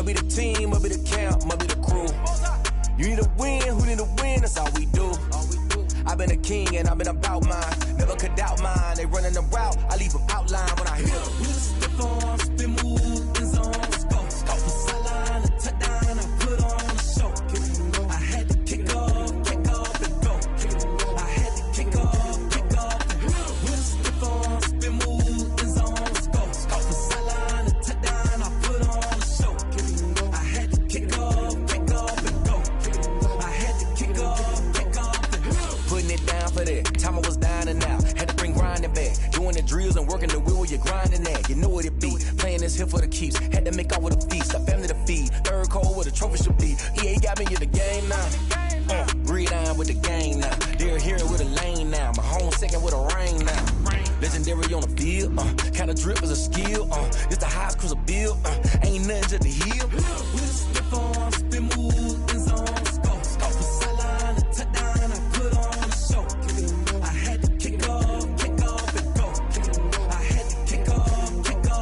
Might be the team, might be the camp, might be the crew. You need a win, who need a win, that's all we do. I've been a king and I've been about mine. Never could doubt mine. They running the route, I leave them outline when I hit them. We just stiff on, spin move, in zone, let's go. Go from sideline to touchdown, I put on a show. I had to kick off and go. I had to kick off and go. We just stiff on, spin move, in zone, let's go. Go from sideline to touchdown, I put on a show. I had to kick off and go. I had to kick off and go. Putting it down for that. Time I was down and out. Had to bring grinding back. Doing the drills and working the wheel where you're grinding at. You know what it be. Playing this here for the keeps. Had to make out with a feast. A family to feed. Third cold where the trophy should be. EA got me in the game now. Breed on with the game now. They're here with a lane now. My home second with a rain now. Legendary on the field. Kinda drip is a skill. It's the highest cruiser bill. Ain't nothing to the heel. We just step on, spin move, in zone, let's go. Go from sideline to touchdown, I put on a show. I had to kick off and go. I had to kick off and go.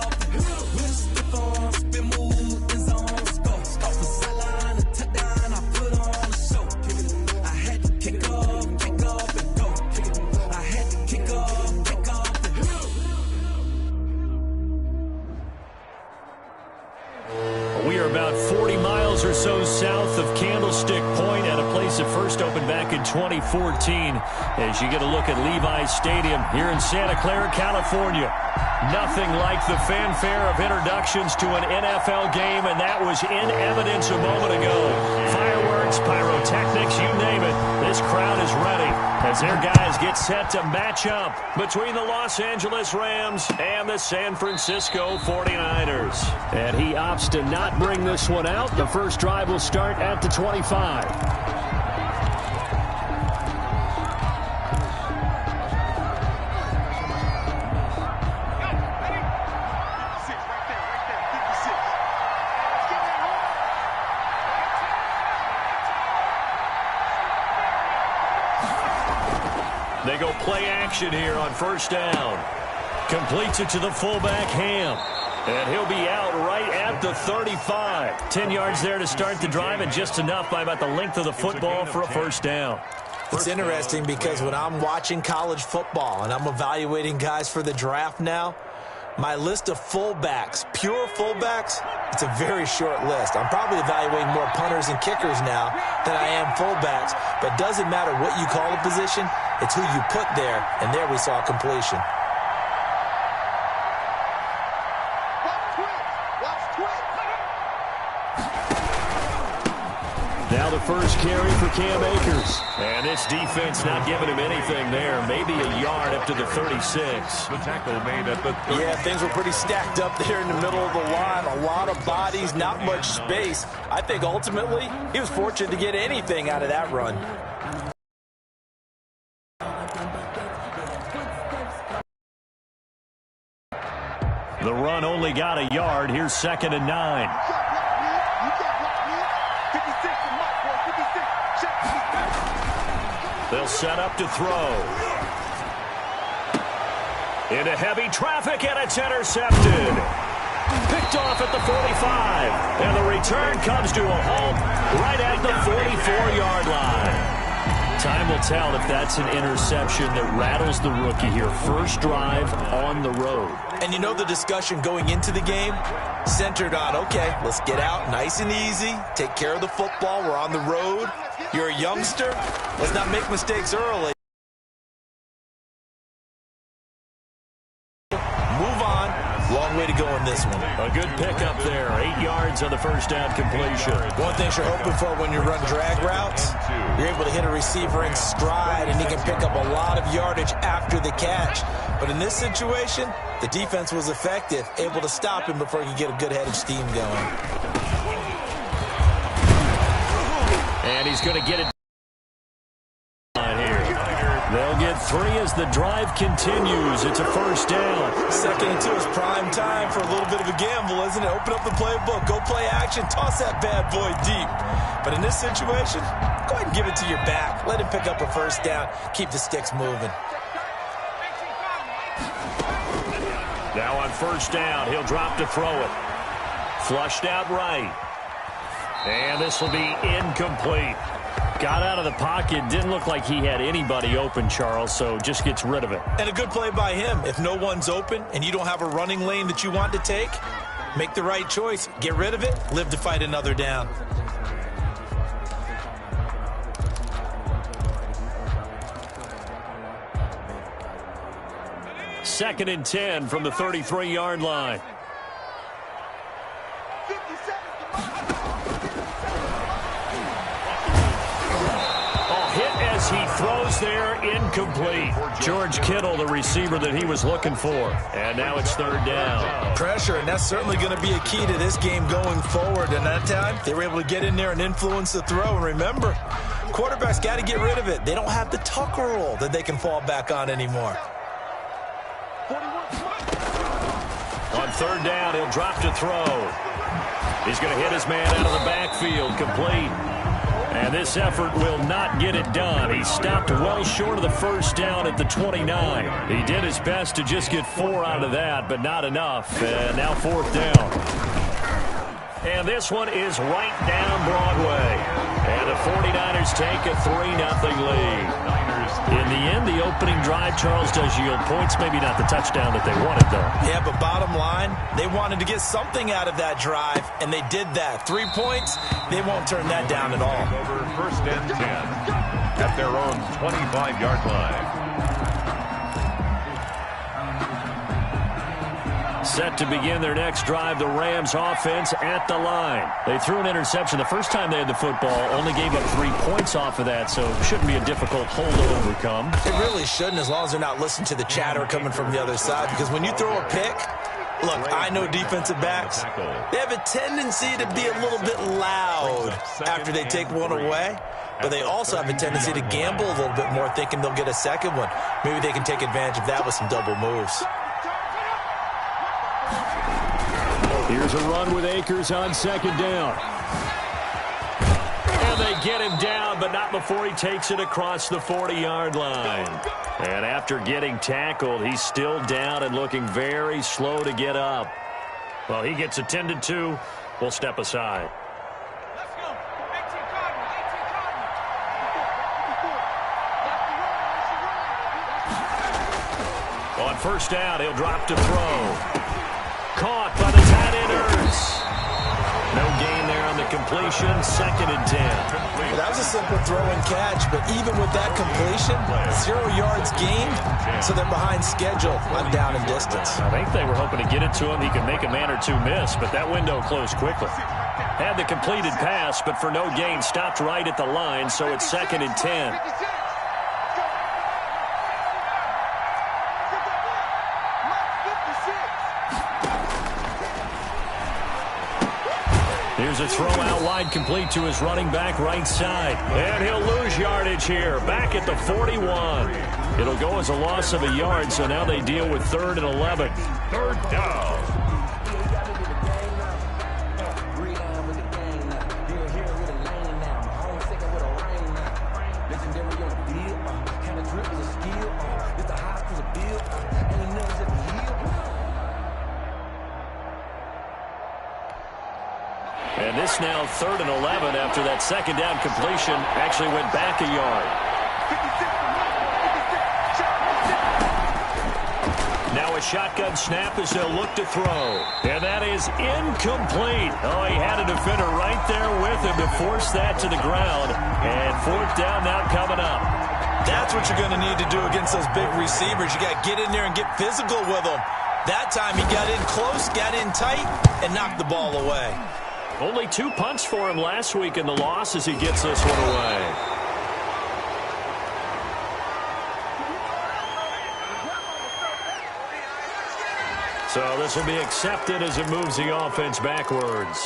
We just step on, spin move, in zone, let's go. Go from sideline to touchdown, I put on a show. I had to kick off and go. I had to kick off and go. We are about 40 miles or so south of Candlestick Point at a place that first opened back in 2014 as you get a look at Levi's Stadium here in Santa Clara, California. Nothing like the fanfare of introductions to an NFL game, and that was in evidence a moment ago. Fireworks, pyrotechnics, you name it. This crowd is ready as their guys get set to match up between the Los Angeles Rams and the San Francisco 49ers. And he opts to not bring this one out. The first drive will start at the 25. They go play action here on first down. Completes it to the fullback, Ham. And he'll be out right at the 35. 10 yards there to start the drive, and just enough by about the length of the football for a first down. It's interesting because when I'm watching college football and I'm evaluating guys for the draft now, my list of fullbacks, pure fullbacks, it's a very short list. I'm probably evaluating more punters and kickers now than I am fullbacks, but it doesn't matter what you call a position, it's who you put there, and there we saw completion. Now the first carry for Cam Akers. And this defense not giving him anything there. Maybe a yard up to the 36. The tackle made at the 30. Yeah, things were pretty stacked up there in the middle of the line. A lot of bodies, not much space. I think ultimately he was fortunate to get anything out of that run. The run only got a yard. Here's 2nd and 9. They'll set up to throw. Into heavy traffic, and it's intercepted. Picked off at the 45. And the return comes to a halt right at the 44-yard line. Time will tell if that's an interception that rattles the rookie here. First drive on the road. And you know the discussion going into the game centered on, okay, let's get out nice and easy, take care of the football, we're on the road. You're a youngster, let's not make mistakes early. Move on. Long way to go in this one. A good pickup there. 8 yards on the first down completion. One thing you're hoping for when you run drag routes, you're able to hit a receiver in stride, and he can pick up a lot of yardage after the catch. But in this situation, the defense was effective, able to stop him before he could get a good head of steam going. And he's going to get it here. They'll get 3 as the drive continues. It's a first down. 2nd and 2 is prime time for a little bit of a gamble, isn't it? Open up the playbook, go play action, toss that bad boy deep. But in this situation, go ahead and give it to your back. Let him pick up a first down. Keep the sticks moving. Now on first down, he'll drop to throw it. Flushed out right. And this will be incomplete. Got out of the pocket. Didn't look like he had anybody open, Charles, so just gets rid of it. And a good play by him. If no one's open and you don't have a running lane that you want to take, make the right choice. Get rid of it. Live to fight another down. Second and 10 from the 33-yard line. He throws there, incomplete. George Kittle, the receiver that he was looking for. And now it's third down. Pressure, and that's certainly going to be a key to this game going forward. And that time, they were able to get in there and influence the throw. And remember, quarterbacks got to get rid of it. They don't have the Tucker roll that they can fall back on anymore. On third down, he'll drop to throw. He's going to hit his man out of the backfield, complete. And this effort will not get it done. He stopped well short of the first down at the 29. He did his best to just get 4 out of that, but not enough. And now fourth down. And this one is right down Broadway. And the 49ers take a 3-0 lead. In the end, the opening drive, Charles, does yield points. Maybe not the touchdown that they wanted, though. Yeah, but bottom line, they wanted to get something out of that drive, and they did that. 3 points, they won't turn that down at all. Over first and 10 at their own 25-yard line. Set to begin their next drive, the Rams offense at the line. They threw an interception the first time they had the football, only gave up 3 points off of that, so it shouldn't be a difficult hole to overcome. It really shouldn't, as long as they're not listening to the chatter coming from the other side, because when you throw a pick, look, I know defensive backs, they have a tendency to be a little bit loud after they take one away, but they also have a tendency to gamble a little bit more, thinking they'll get a second one. Maybe they can take advantage of that with some double moves. Here's a run with Akers on second down. And they get him down, but not before he takes it across the 40-yard line. And after getting tackled, he's still down and looking very slow to get up. Well, he gets attended to. We'll step aside. On first down, he'll drop to throw. Caught by the tight end, Ertz. No gain there on the completion. Second and 10. That was a simple throw and catch, but even with that completion, 0 yards gained, so they're behind schedule on down and distance. I think they were hoping to get it to him. He could make a man or two miss, but that window closed quickly. Had the completed pass, but for no gain, stopped right at the line, so it's second and 10. Here's a throw out wide, complete to his running back right side. And he'll lose yardage here, back at the 41. It'll go as a loss of a yard, so now they deal with 3rd and 11. Third down. And this now 3rd and 11 after that second down completion actually went back a yard. Now a shotgun snap as they'll look to throw. And that is incomplete. Oh, he had a defender right there with him to force that to the ground. And 4th down now coming up. That's what you're going to need to do against those big receivers. You got to get in there and get physical with them. That time he got in close, got in tight, and knocked the ball away. Only 2 punts for him last week in the loss as he gets this one away. So this will be accepted as it moves the offense backwards.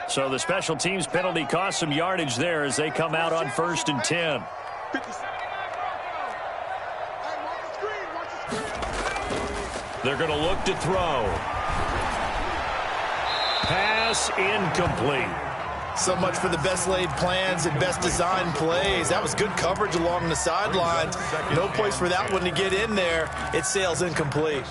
So the special teams penalty cost some yardage there as they come out on 1st and 10. They're going to look to throw. Pass incomplete. So much for the best laid plans and best designed plays. That was good coverage along the sidelines. No place for that one to get in there. It sails incomplete.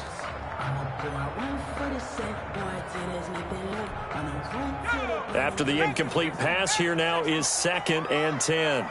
After the incomplete pass, here now is 2nd and 10.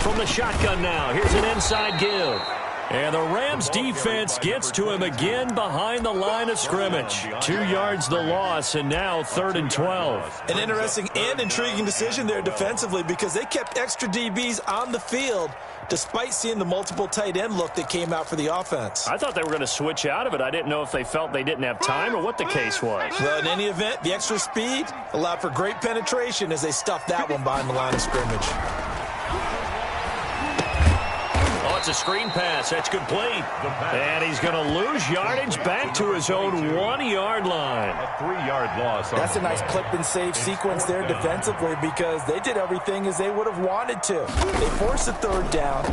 From the shotgun now, here's an inside give. And the Rams defense gets to him again behind the line of scrimmage. 2 yards the loss, and now 3rd and 12. An interesting and intriguing decision there defensively because they kept extra DBs on the field despite seeing the multiple tight end look that came out for the offense. I thought they were going to switch out of it. I didn't know if they felt they didn't have time or what the case was. Well, in any event, the extra speed allowed for great penetration as they stuffed that one behind the line of scrimmage. It's a screen pass. That's complete. And he's going to lose yardage back to his own 1-yard line. A 3-yard loss. That's a nice clip and save sequence there defensively because they did everything as they would have wanted to. They forced a 3rd down,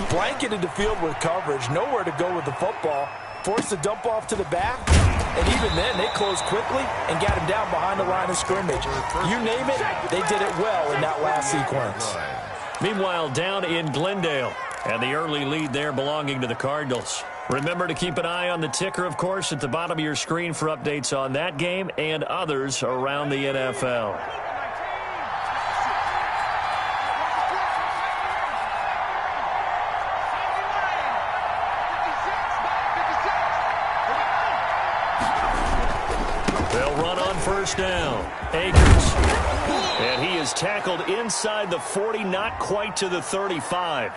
blanketed the field with coverage, nowhere to go with the football, forced a dump off to the back, and even then they closed quickly and got him down behind the line of scrimmage. You name it, they did it well in that last sequence. Meanwhile, down in Glendale. And the early lead there belonging to the Cardinals. Remember to keep an eye on the ticker, of course, at the bottom of your screen for updates on that game and others around the NFL. They'll run on 1st down. Akers. And he is tackled inside the 40, not quite to the 35.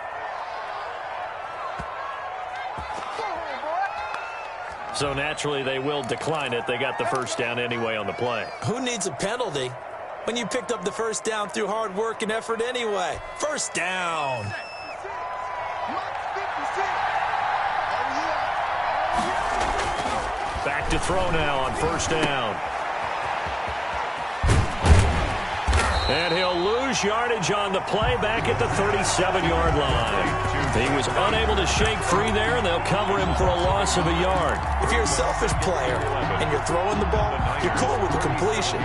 So naturally, they will decline it. They got the 1st down anyway on the play. Who needs a penalty when you picked up the 1st down through hard work and effort anyway? 1st down. Back to throw now on 1st down. And he'll lose yardage on the play back at the 37-yard line. He was unable to shake free there, and they'll cover him for a loss of a yard. If you're a selfish player and you're throwing the ball, you're cool with the completion.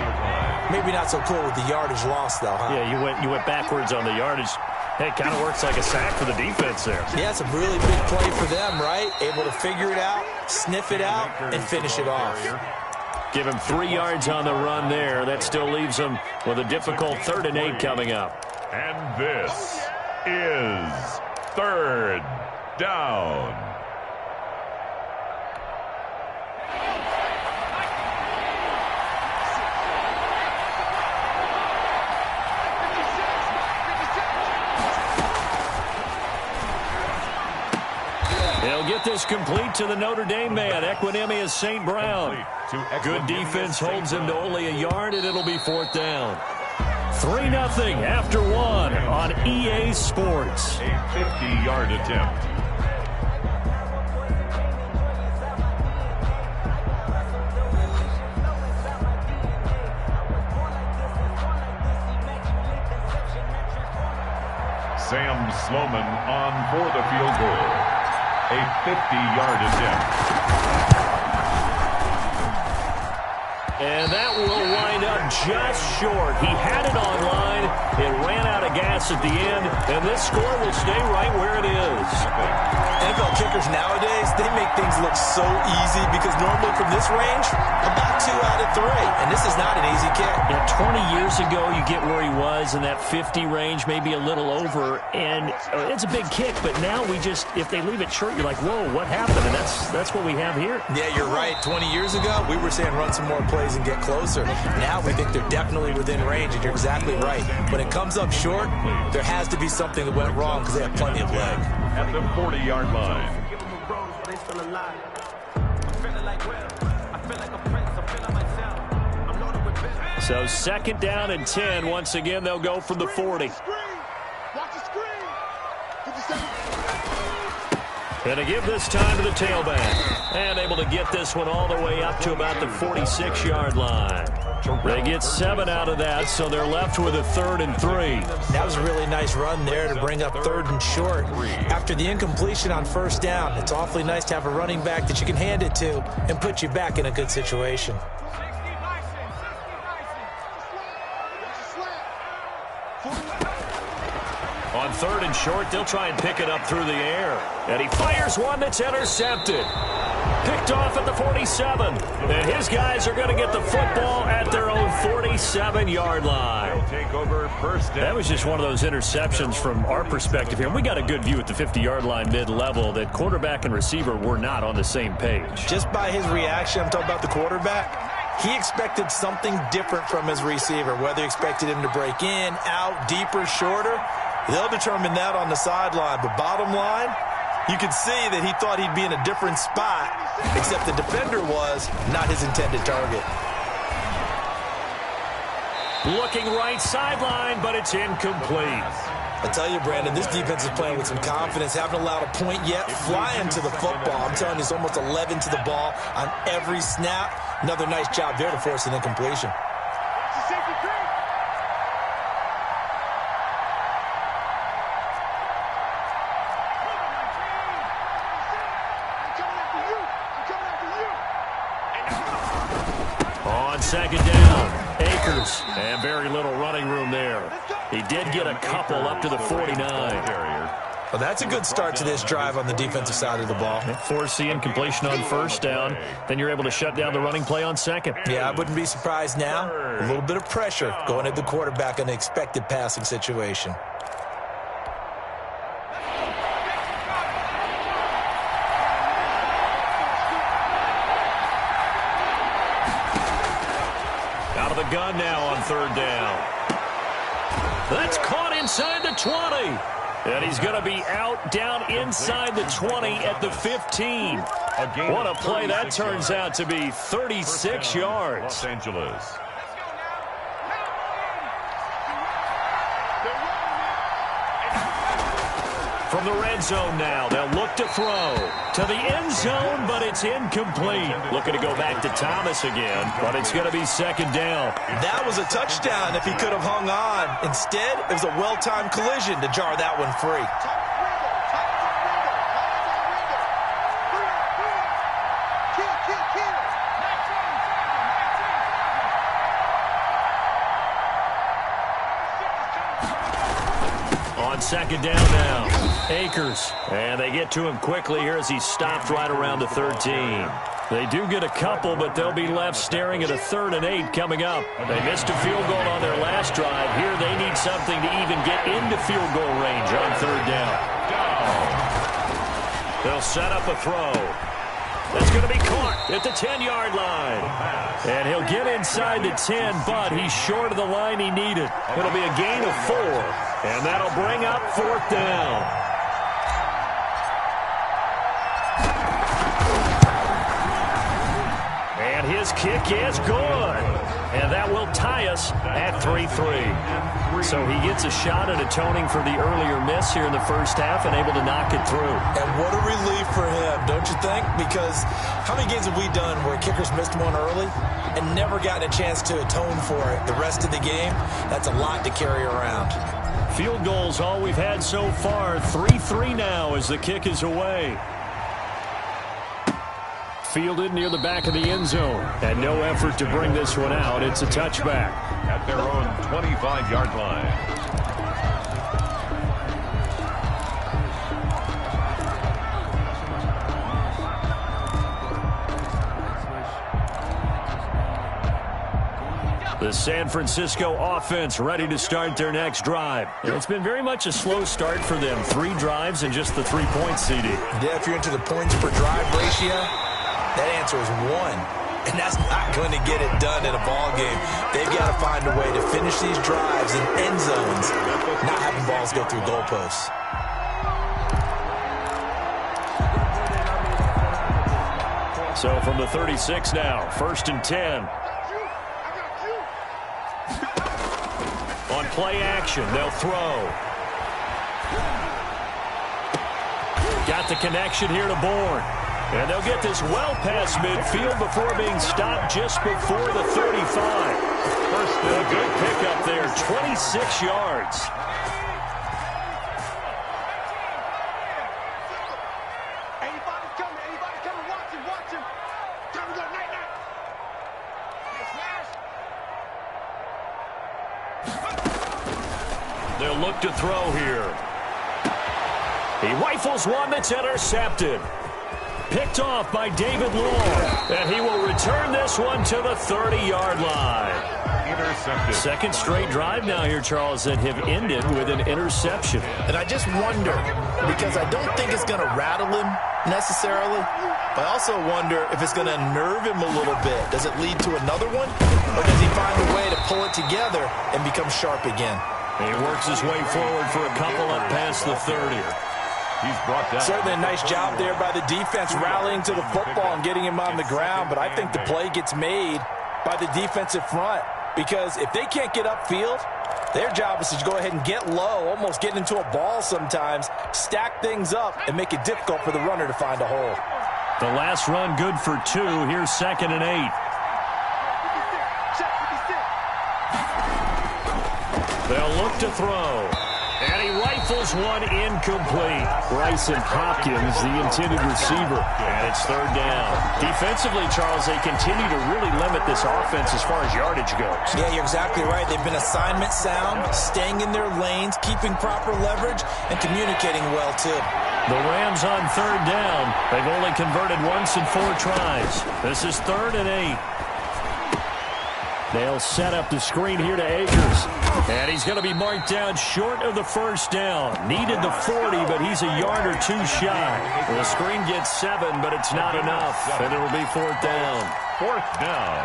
Maybe not so cool with the yardage loss, though, huh? Yeah, you went backwards on the yardage. Hey, it kind of works like a sack for the defense there. Yeah, it's a really big play for them, right? Able to figure it out, sniff it out, and finish it off. Give him 3 yards on the run there. That still leaves him with a difficult 3rd and 8 coming up. And this is 3rd down. They'll get this complete to the Notre Dame man, Equinemius St. Brown. Good defense holds him to only a yard, and it'll be 4th down. 3-0 after 1 on EA Sports. A 50-yard attempt. Sam Sloman on for the field goal. A 50-yard attempt. And that will wind up just short. He had it on line. It ran out of gas at the end, and this score will stay right where it is. NFL kickers nowadays, they make things look so easy because normally from this range, about 2 out of 3. And this is not an easy kick. Yeah, 20 years ago, you get where he was in that 50 range, maybe a little over, and it's a big kick. But now we just, if they leave it short, you're like, whoa, what happened? And that's what we have here. Yeah, you're right. 20 years ago, we were saying run some more plays and get closer. Now we think they're definitely within range, and you're exactly right. When it comes up short, there has to be something that went wrong because they have plenty of leg. At the 40-yard line. So 2nd down and 10. Once again, they'll go from the 40. And to give this time to the tailback. And able to get this one all the way up to about the 46-yard line. They get 7 out of that, so they're left with a 3rd and 3. That was a really nice run there to bring up 3rd and short. After the incompletion on 1st down, it's awfully nice to have a running back that you can hand it to and put you back in a good situation. 3rd and short. They'll try and pick it up through the air. And he fires one that's intercepted. Picked off at the 47. And his guys are going to get the football at their own 47-yard line. Take over first down. That was just one of those interceptions from our perspective here. And we got a good view at the 50-yard line mid-level that quarterback and receiver were not on the same page. Just by his reaction, I'm talking about the quarterback, he expected something different from his receiver, whether he expected him to break in, out, deeper, shorter. They'll determine that on the sideline. But bottom line, you could see that he thought he'd be in a different spot, except the defender was not his intended target. Looking right sideline, but it's incomplete. I tell you, Brandon, this defense is playing with some confidence. Haven't allowed a point yet. Flying to the football. I'm telling you, it's almost 11 to the ball on every snap. Another nice job there to force an incompletion. On 2nd down, Akers, and very little running room there. He did get a couple up to the 49. Well, that's a good start to this drive on the defensive side of the ball. Force the incompletion on 1st down. Then you're able to shut down the running play on 2nd. Yeah, I wouldn't be surprised now. A little bit of pressure going at the quarterback in an expected passing situation. Out of the gun now on 3rd down. That's caught inside the 20. And he's going to be out down inside the 20 at the 15. What a play that turns out to be. 36 yards. Los Angeles. From the red zone now, they'll look to throw to the end zone, but it's incomplete. Looking to go back to Thomas again, but it's going to be 2nd down. That was a touchdown if he could have hung on. Instead, it was a well-timed collision to jar that one free. On 2nd down now. Akers, and they get to him quickly here as he stopped right around the 13. They do get a couple, but they'll be left staring at a 3rd and 8 coming up. They missed a field goal on their last drive. Here they need something to even get into field goal range on 3rd down. They'll set up a throw. That's going to be caught at the 10-yard line. And he'll get inside the 10, but he's short of the line he needed. It'll be a gain of 4, and that'll bring up 4th down. And his kick is good. And that will tie us at 3-3. So he gets a shot at atoning for the earlier miss here in the first half and able to knock it through. And what a relief for him, don't you think? Because how many games have we done where kickers missed one early and never gotten a chance to atone for it the rest of the game? That's a lot to carry around. Field goals all we've had so far. 3-3 now as the kick is away. Fielded near the back of the end zone. And no effort to bring this one out. It's a touchback. At their own 25-yard line. The San Francisco offense ready to start their next drive. It's been very much a slow start for them. 3 drives and just the 3 points, CD. Yeah, if you're into the points per drive ratio, that answer is 1. And that's not going to get it done in a ball game. They've got to find a way to finish these drives in end zones, not having balls go through goalposts. So from the 36 now, 1st and 10. On play action, they'll throw. Got the connection here to Bourne. And they'll get this well past midfield before being stopped just before the 35. First, a good pickup there, 26 yards. Anybody's coming, watch him. Time to go, night. They'll look to throw here. He rifles one that's intercepted. Picked off by David Long. And he will return this one to the 30-yard line. Intercepted. Second straight drive now here, Charles, that have ended with an interception. And I just wonder, because I don't think it's going to rattle him necessarily, but I also wonder if it's going to nerve him a little bit. Does it lead to another one? Or does he find a way to pull it together and become sharp again? He works his way forward for a couple up past the 30. He's brought down. Certainly a nice job there by the defense rallying to the football and getting him on the ground, but I think the play gets made by the defensive front. Because if they can't get upfield, their job is to go ahead and get low, almost get into a ball sometimes, stack things up, and make it difficult for the runner to find a hole. The last run good for 2. Here's 2nd and 8. They'll look to throw. And he rifles one incomplete. Bryson Hopkins, the intended receiver. And it's 3rd down. Defensively, Charles, they continue to really limit this offense as far as yardage goes. Yeah, you're exactly right. They've been assignment sound, staying in their lanes, keeping proper leverage, and communicating well, too. The Rams on 3rd down. They've only converted once in 4 tries. This is 3rd and 8. They'll set up the screen here to Akers. And he's going to be marked down short of the 1st down. Needed the 40, but he's a yard or 2 shy. The screen gets 7, but it's not enough. And it'll be 4th down. 4th down.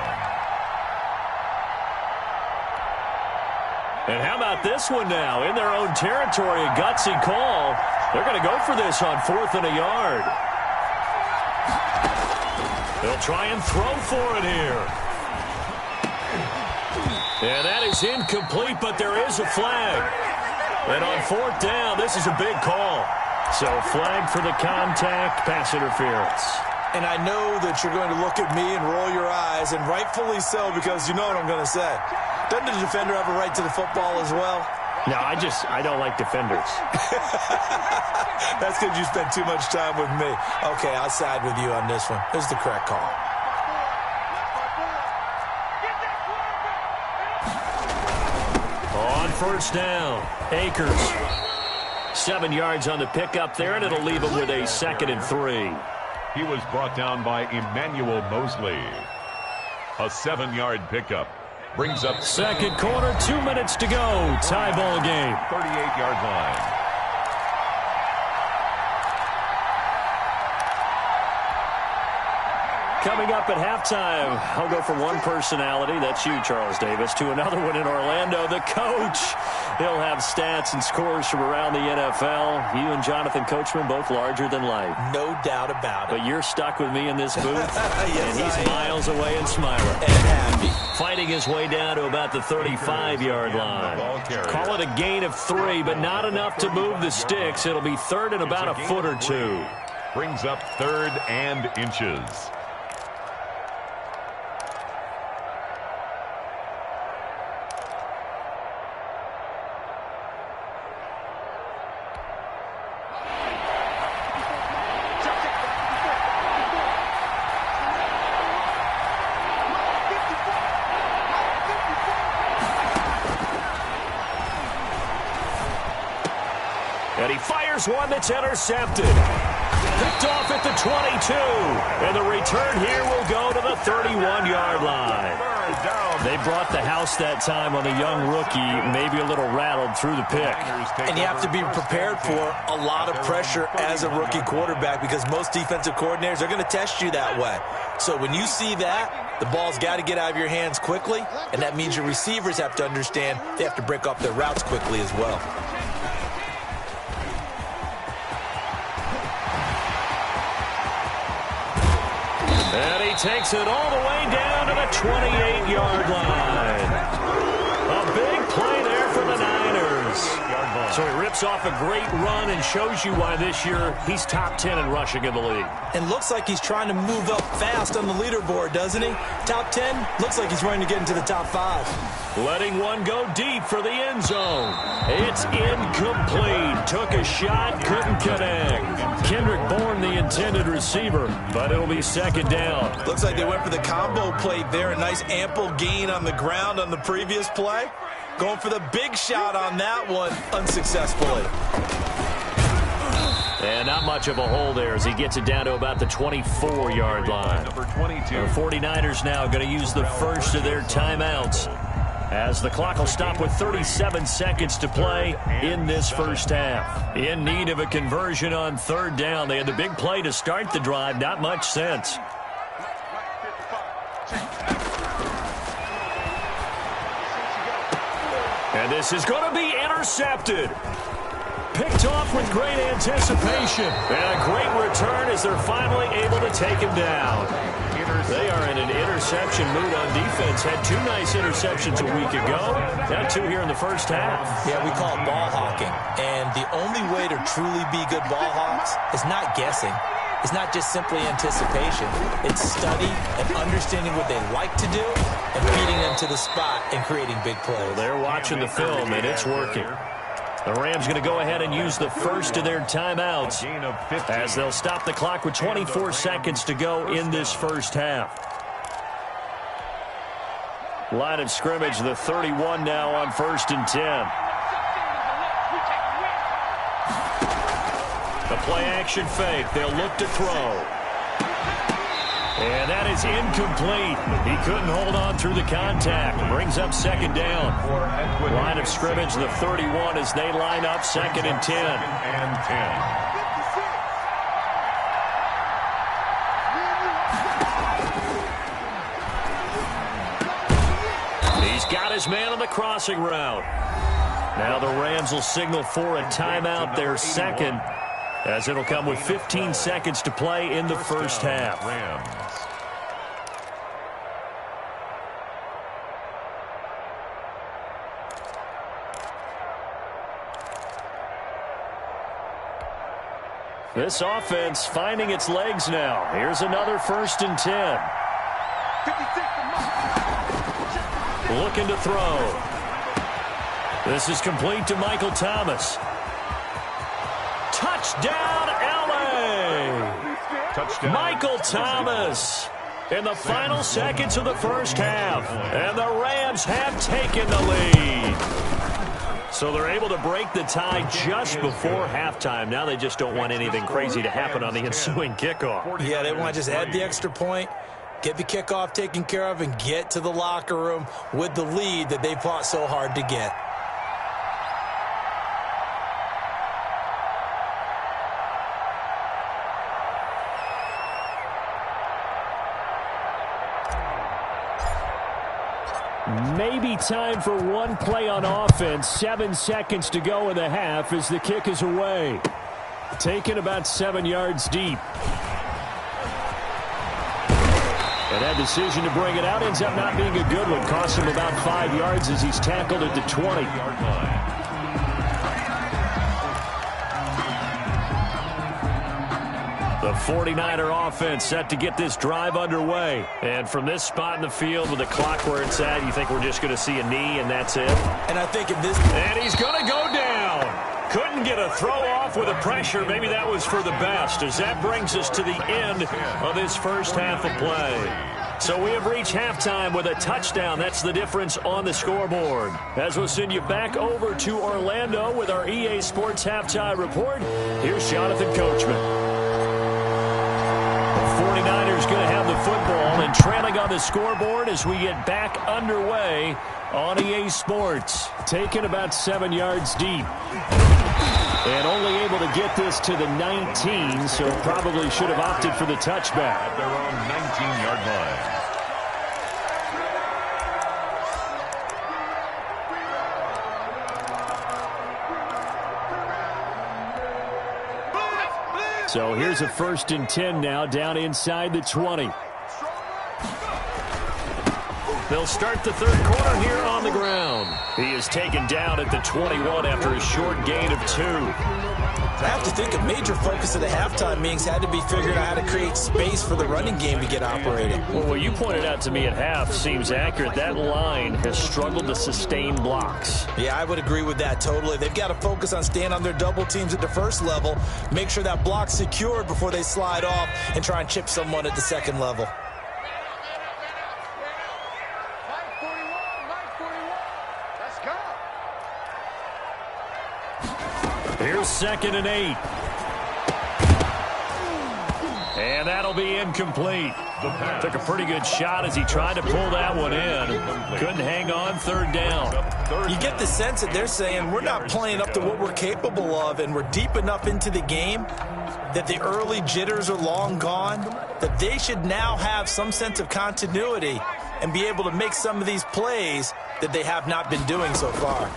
And how about this one now? In their own territory, a gutsy call. They're going to go for this on 4th and a yard. They'll try and throw for it here. And that is incomplete, but there is a flag. And on 4th down, this is a big call. So flag for the contact, pass interference. And I know that you're going to look at me and roll your eyes, and rightfully so, because you know what I'm going to say. Doesn't the defender have a right to the football as well? No, I don't like defenders. That's because you spent too much time with me. Okay, I'll side with you on this one. This is the correct call. On 1st down, Akers. 7 yards on the pickup there, and it'll leave him with a 2nd and 3. He was brought down by Emmanuel Mosley. A 7-yard pickup. Brings up 2nd quarter, 2 minutes to go. Tie ball game. 38-yard line. Coming up at halftime, I'll go from one personality, that's you, Charles Davis, to another one in Orlando, the coach. He'll have stats and scores from around the NFL. You and Jonathan Coachman, both larger than life. No doubt about it. But you're stuck with me in this booth, yes, and he's miles away and smiling. And happy. Fighting his way down to about the 35-yard line. Call it a gain of 3, but not enough to move the sticks. It'll be 3rd and about a foot or 2. Brings up 3rd and inches. And he fires one that's intercepted. Picked off at the 22. And the return here will go to the 31-yard line. They brought the house that time on the young rookie, maybe a little rattled through the pick. And you have to be prepared for a lot of pressure as a rookie quarterback because most defensive coordinators are going to test you that way. So when you see that, the ball's got to get out of your hands quickly, and that means your receivers have to understand they have to break off their routes quickly as well. And he takes it all the way down to the 28-yard line. A big play there for the Niners. So he rips off a great run and shows you why this year he's top 10 in rushing in the league. And looks like he's trying to move up fast on the leaderboard, doesn't he? Top 10, looks like he's running to get into the top 5. Letting one go deep for the end zone. It's incomplete. Took a shot, couldn't connect. Kendrick Bourne, the intended receiver, but it'll be 2nd down. Looks like they went for the combo play there. A nice ample gain on the ground on the previous play. Going for the big shot on that one unsuccessfully. And not much of a hole there as he gets it down to about the 24-yard line. Number 22. The 49ers now going to use the first of their timeouts as the clock will stop with 37 seconds to play in this first half. In need of a conversion on third down. They had the big play to start the drive. Not much sense. And this is going to be intercepted. Picked off with great anticipation. And a great return as they're finally able to take him down. They are in an interception mood on defense. Had 2 nice interceptions a week ago. Now 2 here in the first half. Yeah, we call it ball hawking. And the only way to truly be good ball hawks is not guessing. It's not just simply anticipation. It's study and understanding what they like to do and feeding them to the spot and creating big plays. Well, they're watching the film, and it's working. The Rams going to go ahead and use the first of their timeouts as they'll stop the clock with 24 seconds to go in this first half. Line of scrimmage, the 31 now on 1st and 10. The play action fake. They'll look to throw. And that is incomplete. He couldn't hold on through the contact. Brings up second down. Line of scrimmage, the 31 as they line up 2nd and 10. He's got his man on the crossing route. Now the Rams will signal for a timeout, their second, as it'll come with 15 seconds to play in the first half. This offense finding its legs now. Here's another 1st and 10. Looking to throw. This is complete to Michael Thomas. Touchdown, L.A. Touchdown. Michael Thomas in the final seconds of the first half. And the Rams have taken the lead. So they're able to break the tie just before halftime. Now they just don't want anything crazy to happen on the ensuing kickoff. Yeah, they want to just add the extra point, get the kickoff taken care of, and get to the locker room with the lead that they fought so hard to get. Maybe time for one play on offense. 7 seconds to go in the half as the kick is away. Taken about 7 yards deep. And that decision to bring it out ends up not being a good one. Cost him about 5 yards as he's tackled at the 20-yard line. The 49er offense set to get this drive underway. And from this spot in the field with the clock where it's at, you think we're just going to see a knee and that's it? And I think in this... And he's going to go down. Couldn't get a throw off with the pressure. Maybe that was for the best, as that brings us to the end of this first half of play. So we have reached halftime with a touchdown. That's the difference on the scoreboard. As we'll send you back over to Orlando with our EA Sports Halftime Report, here's Jonathan Coachman. 49ers going to have the football and trailing on the scoreboard as we get back underway on EA Sports. Taken about 7 yards deep. And only able to get this to the 19, so probably should have opted for the touchback. At their own 19-yard line. So here's a 1st and 10 now, down inside the 20. They'll start the third quarter here on the ground. He is taken down at the 21 after a short gain of 2. I have to think a major focus of the halftime meetings had to be figuring out how to create space for the running game to get operating. Well, what you pointed out to me at half seems accurate. That line has struggled to sustain blocks. Yeah, I would agree with that totally. They've got to focus on staying on their double teams at the first level, make sure that block's secured before they slide off and try and chip someone at the second level. Here's 2nd and 8. And that'll be incomplete. Took a pretty good shot as he tried to pull that one in. Couldn't hang on, third down. You get the sense that they're saying we're not playing up to what we're capable of, and we're deep enough into the game that the early jitters are long gone, that they should now have some sense of continuity and be able to make some of these plays that they have not been doing so far.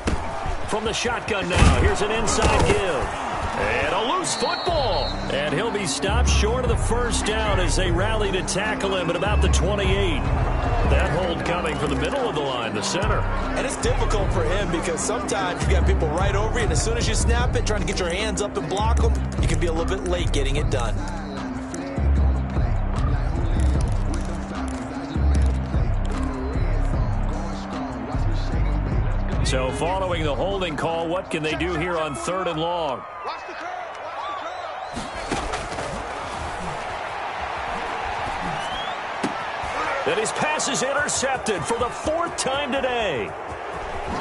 From the shotgun now, here's an inside give. And a loose football. And he'll be stopped short of the first down as they rally to tackle him at about the 28. That hold coming from the middle of the line, the center. And it's difficult for him because sometimes you got people right over you, and as soon as you snap it, trying to get your hands up and block them, you can be a little bit late getting it done. So following the holding call, what can they do here on 3rd and long? Watch the curve. Watch the curve. And his pass is intercepted for the 4th time today.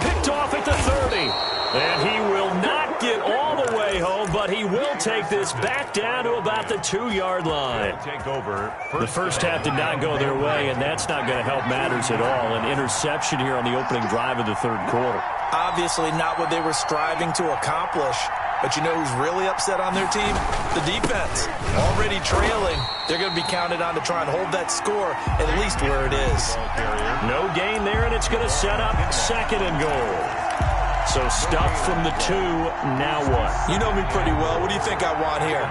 Picked off at the 30. And he will not get all the way home, but he will take this back down to about the 2-yard line. Take over. The first half did not go their way, and that's not going to help matters at all. An interception here on the opening drive of the 3rd quarter. Obviously not what they were striving to accomplish. But you know who's really upset on their team? The defense. Already trailing. They're going to be counted on to try and hold that score at least where it is. No gain there, and it's going to set up 2nd and goal. So stuffed from the 2, now what? You know me pretty well. What do you think I want here?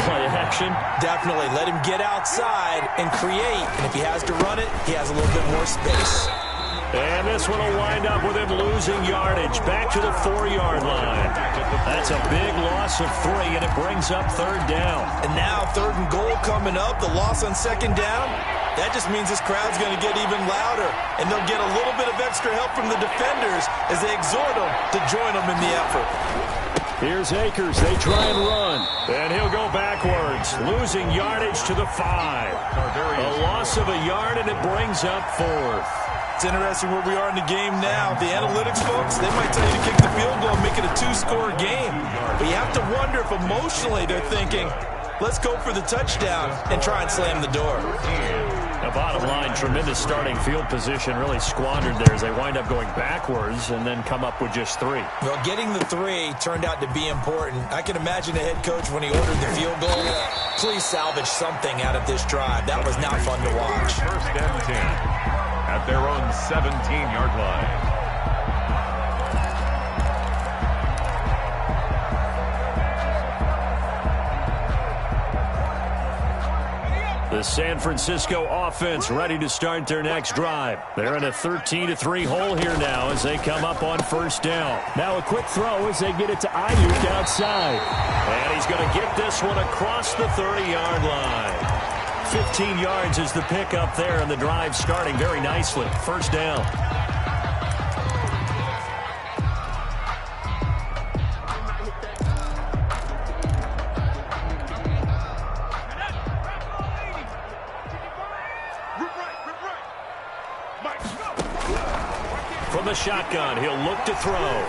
Play action? Definitely. Let him get outside and create. And if he has to run it, he has a little bit more space. And this one will wind up with him losing yardage back to the 4-yard line. That's a big loss of 3, and it brings up 3rd down. And now 3rd and goal coming up. The loss on 2nd down. That just means this crowd's going to get even louder. And they'll get a little bit of extra help from the defenders as they exhort them to join them in the effort. Here's Akers. They try and run. And he'll go backwards, losing yardage to the 5. A loss of a yard, and it brings up 4th. It's interesting where we are in the game now. The analytics folks, they might tell you to kick the field goal and make it a 2-score game. But you have to wonder if emotionally they're thinking, let's go for the touchdown and try and slam the door. The bottom line, tremendous starting field position, really squandered there as they wind up going backwards and then come up with just 3. Well, getting the 3 turned out to be important. I can imagine the head coach when he ordered the field goal. Please salvage something out of this drive. That was not fun to watch. 1st and 10 at their own 17-yard line. The San Francisco offense ready to start their next drive. They're in a 13-3 hole here now as they come up on 1st down. Now a quick throw as they get it to Ayuk outside. And he's going to get this one across the 30-yard line. 15 yards is the pickup there, and the drive starting very nicely. 1st down. From the shotgun, he'll look to throw.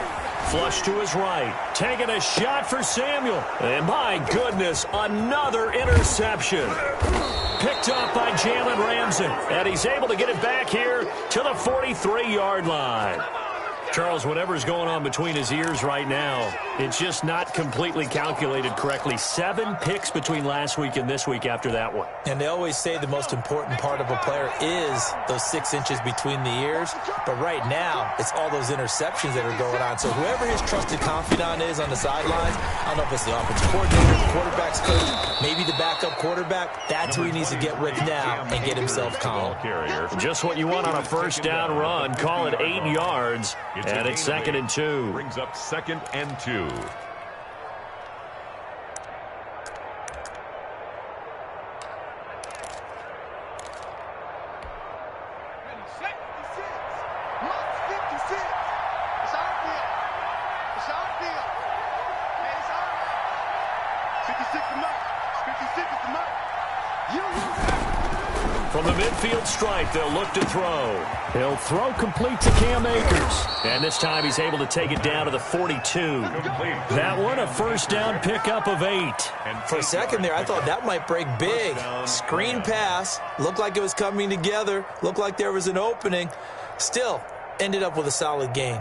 Flush to his right. Taking a shot for Samuel. And my goodness, another interception. Picked up by Jalen Ramsey. And he's able to get it back here to the 43-yard line. Charles, whatever's going on between his ears right now, it's just not completely calculated correctly. 7 picks between last week and this week after that one. And they always say the most important part of a player is those 6 inches between the ears. But right now, it's all those interceptions that are going on. So whoever his trusted confidant is on the sidelines, I don't know if it's the offensive coordinator, the quarterback's coach, maybe the backup quarterback, that's who he needs to get with now and get himself calm. Just what you want on a 1st down run. Call it 8 yards. And it's 2nd and 2. Brings up 2nd and 2. From the midfield stripe, they'll look to throw. He'll throw complete to Cam Akers. And this time he's able to take it down to the 42. That one, a first down pickup of 8. For a second there, I thought that might break big. Screen pass. Looked like it was coming together. Looked like there was an opening. Still, ended up with a solid gain.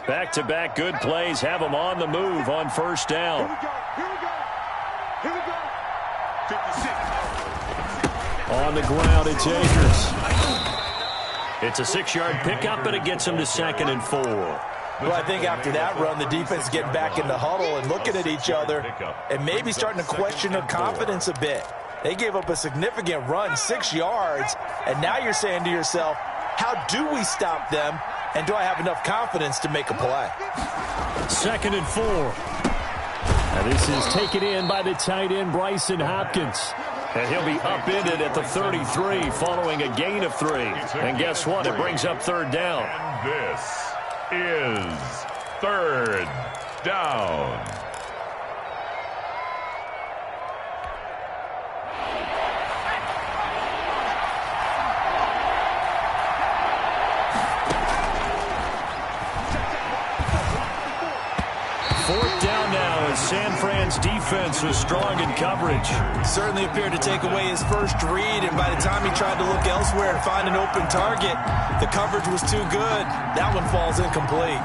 Back-to-back good plays have them on the move on first down. Here we go. 56. On the ground, it's Akers. It's a 6-yard pickup, but it gets him to 2nd and 4. Well, I think after that run, the defense is getting back in the huddle and looking at each other and maybe starting to question their confidence a bit. They gave up a significant run, 6 yards, and now you're saying to yourself, how do we stop them? And do I have enough confidence to make a play? 2nd and 4. Now this is taken in by the tight end, Bryson Hopkins. And he'll be upended at the 33 following a gain of 3. And guess what? It brings up 3rd down. And this is 3rd down. San Fran's defense was strong in coverage. Certainly appeared to take away his first read, and by the time he tried to look elsewhere and find an open target, the coverage was too good. That one falls incomplete.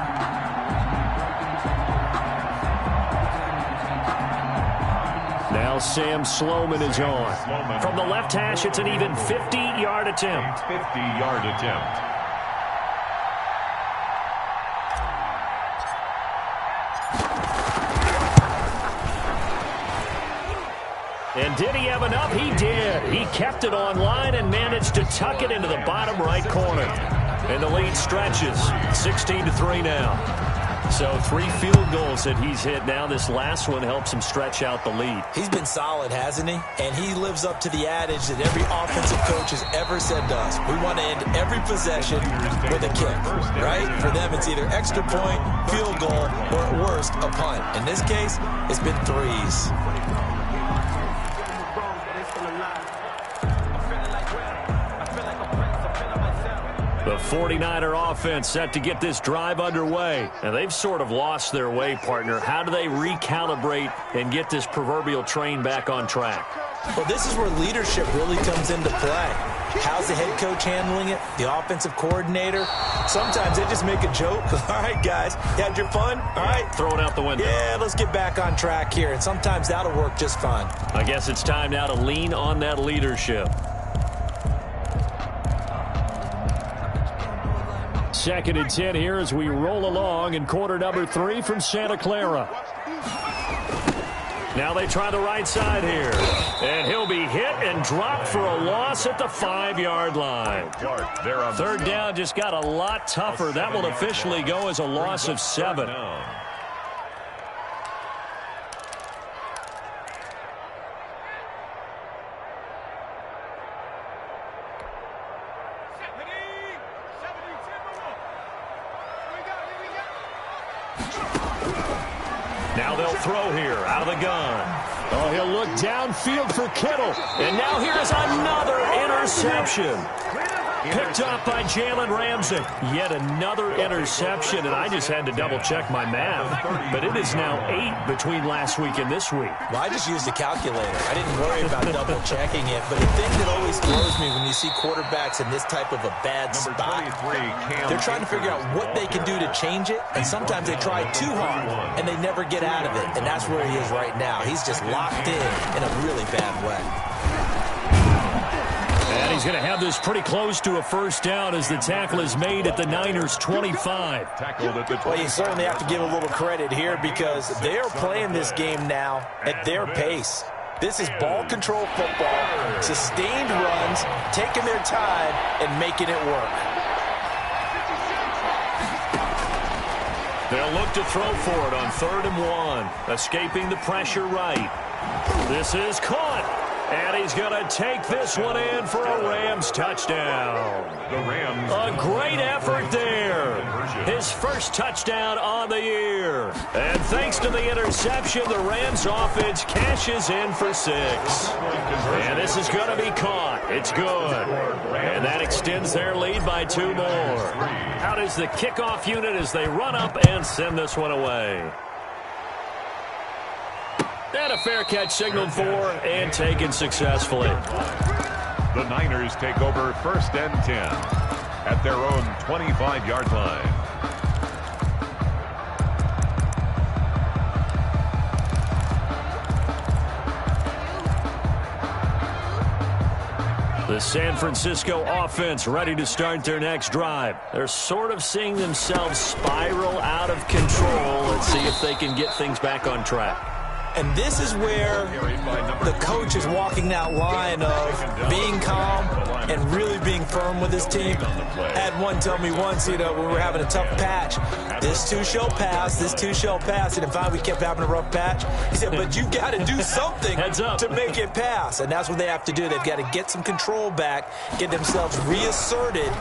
Now Sam Sloman is on. From the left hash, it's an even 50-yard attempt. 50-yard attempt. And did he have enough? He did. He kept it on line and managed to tuck it into the bottom right corner. And the lead stretches 16-3 now. So 3 field goals that he's hit now. This last one helps him stretch out the lead. He's been solid, hasn't he? And he lives up to the adage that every offensive coach has ever said to us. We want to end every possession with a kick, right? For them, it's either extra point, field goal, or at worst, a punt. In this case, it's been 3s. The 49er offense set to get this drive underway. And they've sort of lost their way, partner. How do they recalibrate and get this proverbial train back on track? Well, this is where leadership really comes into play. How's the head coach handling it? The offensive coordinator? Sometimes they just make a joke. All right, guys, you had your fun? All right. Throw it out the window. Yeah, let's get back on track here. And sometimes that'll work just fine. I guess it's time now to lean on that leadership. 2nd and 10 here as we roll along in quarter number 3 from Santa Clara. Now they try the right side here. And he'll be hit and dropped for a loss at the 5-yard line. 3rd down just got a lot tougher. That will officially go as a loss of 7. Now they'll throw here out of the gun. Oh, he'll look downfield for Kittle. And now here's another interception. Picked up by Jalen Ramsey. Yet another interception, and I just had to double-check my math. But it is now 8 between last week and this week. Well, I just used a calculator. I didn't worry about double-checking it. But the thing that always throws me when you see quarterbacks in this type of a bad spot, they're trying to figure out what they can do to change it, and sometimes they try too hard, and they never get out of it. And that's where he is right now. He's just locked in a really bad way. And he's going to have this pretty close to a first down as the tackle is made at the Niners' 25. Well, you certainly have to give a little credit here because they are playing this game now at their pace. This is ball control football, sustained runs, taking their time, and making it work. They'll look to throw for it on 3rd and 1, escaping the pressure right. This is caught. And he's going to take this one in for a Rams touchdown. The Rams. A great effort there. His first touchdown on the year. And thanks to the interception, the Rams offense cashes in for 6. And this is going to be caught. It's good. And that extends their lead by 2 more. Out is the kickoff unit as they run up and send this one away. And a fair catch signaled for and taken successfully. The Niners take over 1st and 10 at their own 25-yard line. The San Francisco offense ready to start their next drive. They're sort of seeing themselves spiral out of control. Let's see if they can get things back on track. And this is where the coach is walking that line of being calm and really being firm with his team. I had one tell me once, when we were having a tough patch, this too shall pass, this too shall pass. And finally we kept having a rough patch. He said, but you got to do something to make it pass. And that's what they have to do. They've got to get some control back, get themselves reasserted,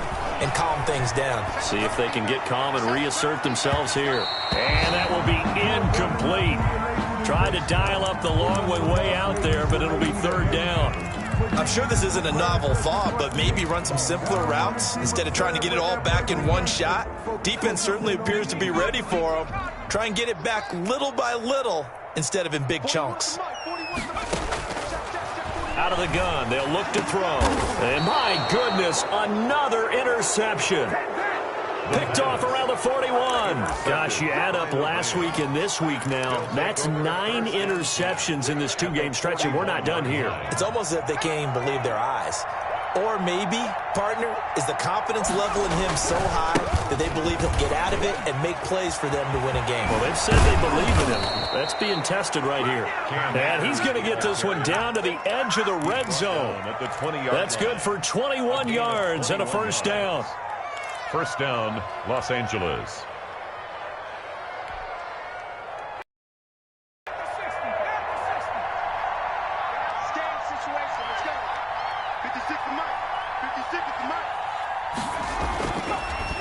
and calm things down. See if they can get calm and reassert themselves here. And that will be incomplete. Tried to dial up the long way out there, but it'll be 3rd down. I'm sure this isn't a novel thought, but maybe run some simpler routes instead of trying to get it all back in one shot. Defense certainly appears to be ready for them. Try and get it back little by little instead of in big chunks. Out of the gun, they'll look to throw. And my goodness, another interception. Picked off around the 41. Gosh, you add up last week and this week now. That's 9 interceptions in this 2-game stretch, and we're not done here. It's almost as if they can't even believe their eyes. Or maybe, partner, is the confidence level in him so high that they believe he'll get out of it and make plays for them to win a game. Well, they've said they believe in him. That's being tested right here. And he's going to get this one down to the edge of the red zone. That's good for 21 yards and a 1st down. 1st down, Los Angeles. Scan situation. Let's go. 56 to Mike. 56 to Mike.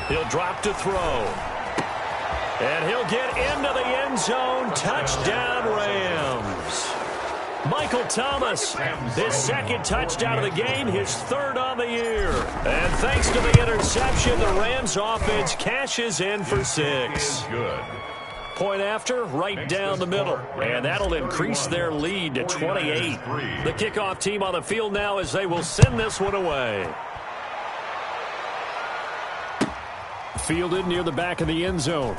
He'll drop to throw. And he'll get into the end zone. Touchdown, Rams. Michael Thomas, his 2nd touchdown of the game, his 3rd on the year. And thanks to the interception, the Rams offense cashes in for 6. Good. Point after, right down the middle. And that'll increase their lead to 28. The kickoff team on the field now as they will send this one away. Fielded near the back of the end zone.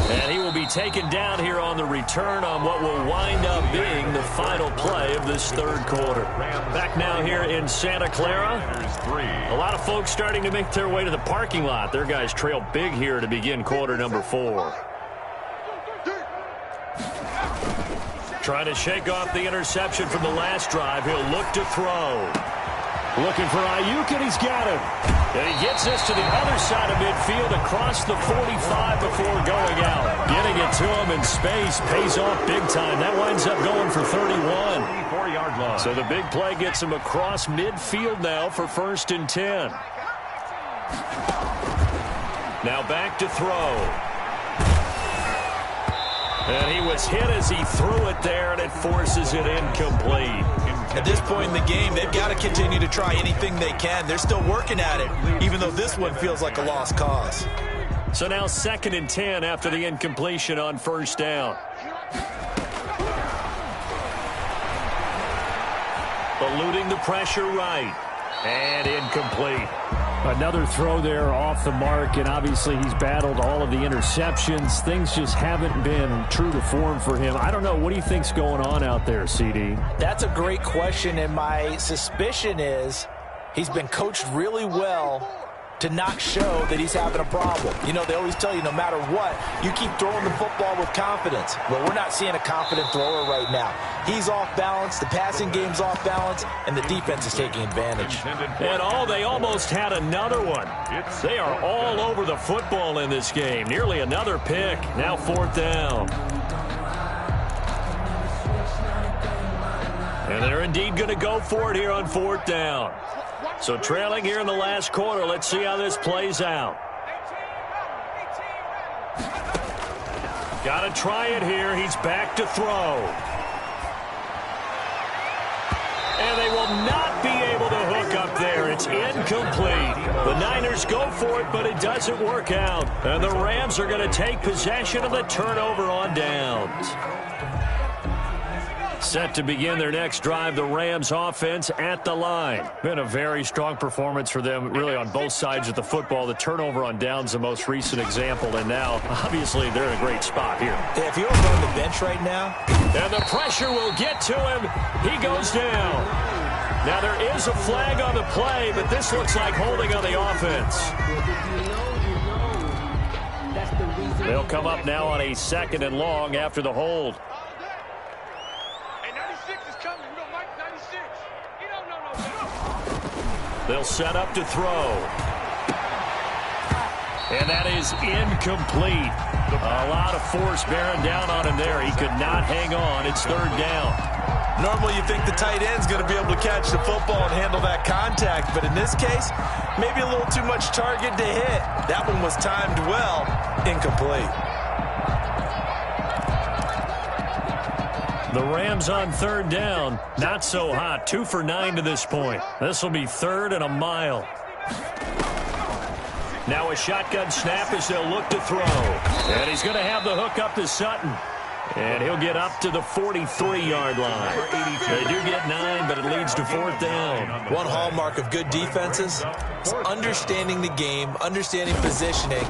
And he will be taken down here on the return on what will wind up being the final play of this 3rd quarter. Back now here in Santa Clara. A lot of folks starting to make their way to the parking lot. Their guys trail big here to begin quarter number 4. Trying to shake off the interception from the last drive. He'll look to throw. Looking for Ayuk, and he's got him. And he gets this to the other side of midfield across the 45 before going out. Getting it to him in space pays off big time. That winds up going for 31. So the big play gets him across midfield now for 1st and 10. Now back to throw. And he was hit as he threw it there, and it forces it incomplete. At this point in the game, they've got to continue to try anything they can. They're still working at it, even though this one feels like a lost cause. So now 2nd and 10 after the incompletion on 1st down. Eluding the pressure right. And incomplete. Another throw there off the mark, and obviously he's battled all of the interceptions. Things just haven't been true to form for him. I don't know. What do you think's going on out there, CD? That's a great question, and my suspicion is he's been coached really well to not show that he's having a problem. You know, they always tell you no matter what, you keep throwing the football with confidence. Well, we're not seeing a confident thrower right now. He's off balance, the passing game's off balance, and the defense is taking advantage. And they almost had another one. They are all over the football in this game. Nearly another pick. Now 4th down. And they're indeed going to go for it here on 4th down. So trailing here in the last quarter. Let's see how this plays out. Got to try it here. He's back to throw. And they will not be able to hook up there. It's incomplete. The Niners go for it, but it doesn't work out. And the Rams are going to take possession of the turnover on downs. Set to begin their next drive, the Rams offense at the line. Been a very strong performance for them, really, on both sides of the football. The turnover on downs, the most recent example, and now, obviously, they're in a great spot here. Yeah, if you were on the bench right now. And the pressure will get to him. He goes down. Now, there is a flag on the play, but this looks like holding on the offense. They'll come up now on a 2nd and long after the hold. They'll set up to throw. And that is incomplete. A lot of force bearing down on him there. He could not hang on. It's 3rd down. Normally you think the tight end's going to be able to catch the football and handle that contact, but in this case, maybe a little too much target to hit. That one was timed well. Incomplete. The Rams on 3rd down. Not so hot. 2 for 9 to this point. This will be 3rd and a mile. Now a shotgun snap as they'll look to throw. And he's going to have the hook up to Sutton. And he'll get up to the 43-yard line. They do get 9, but it leads to 4th down. One hallmark of good defenses is understanding the game, understanding positioning,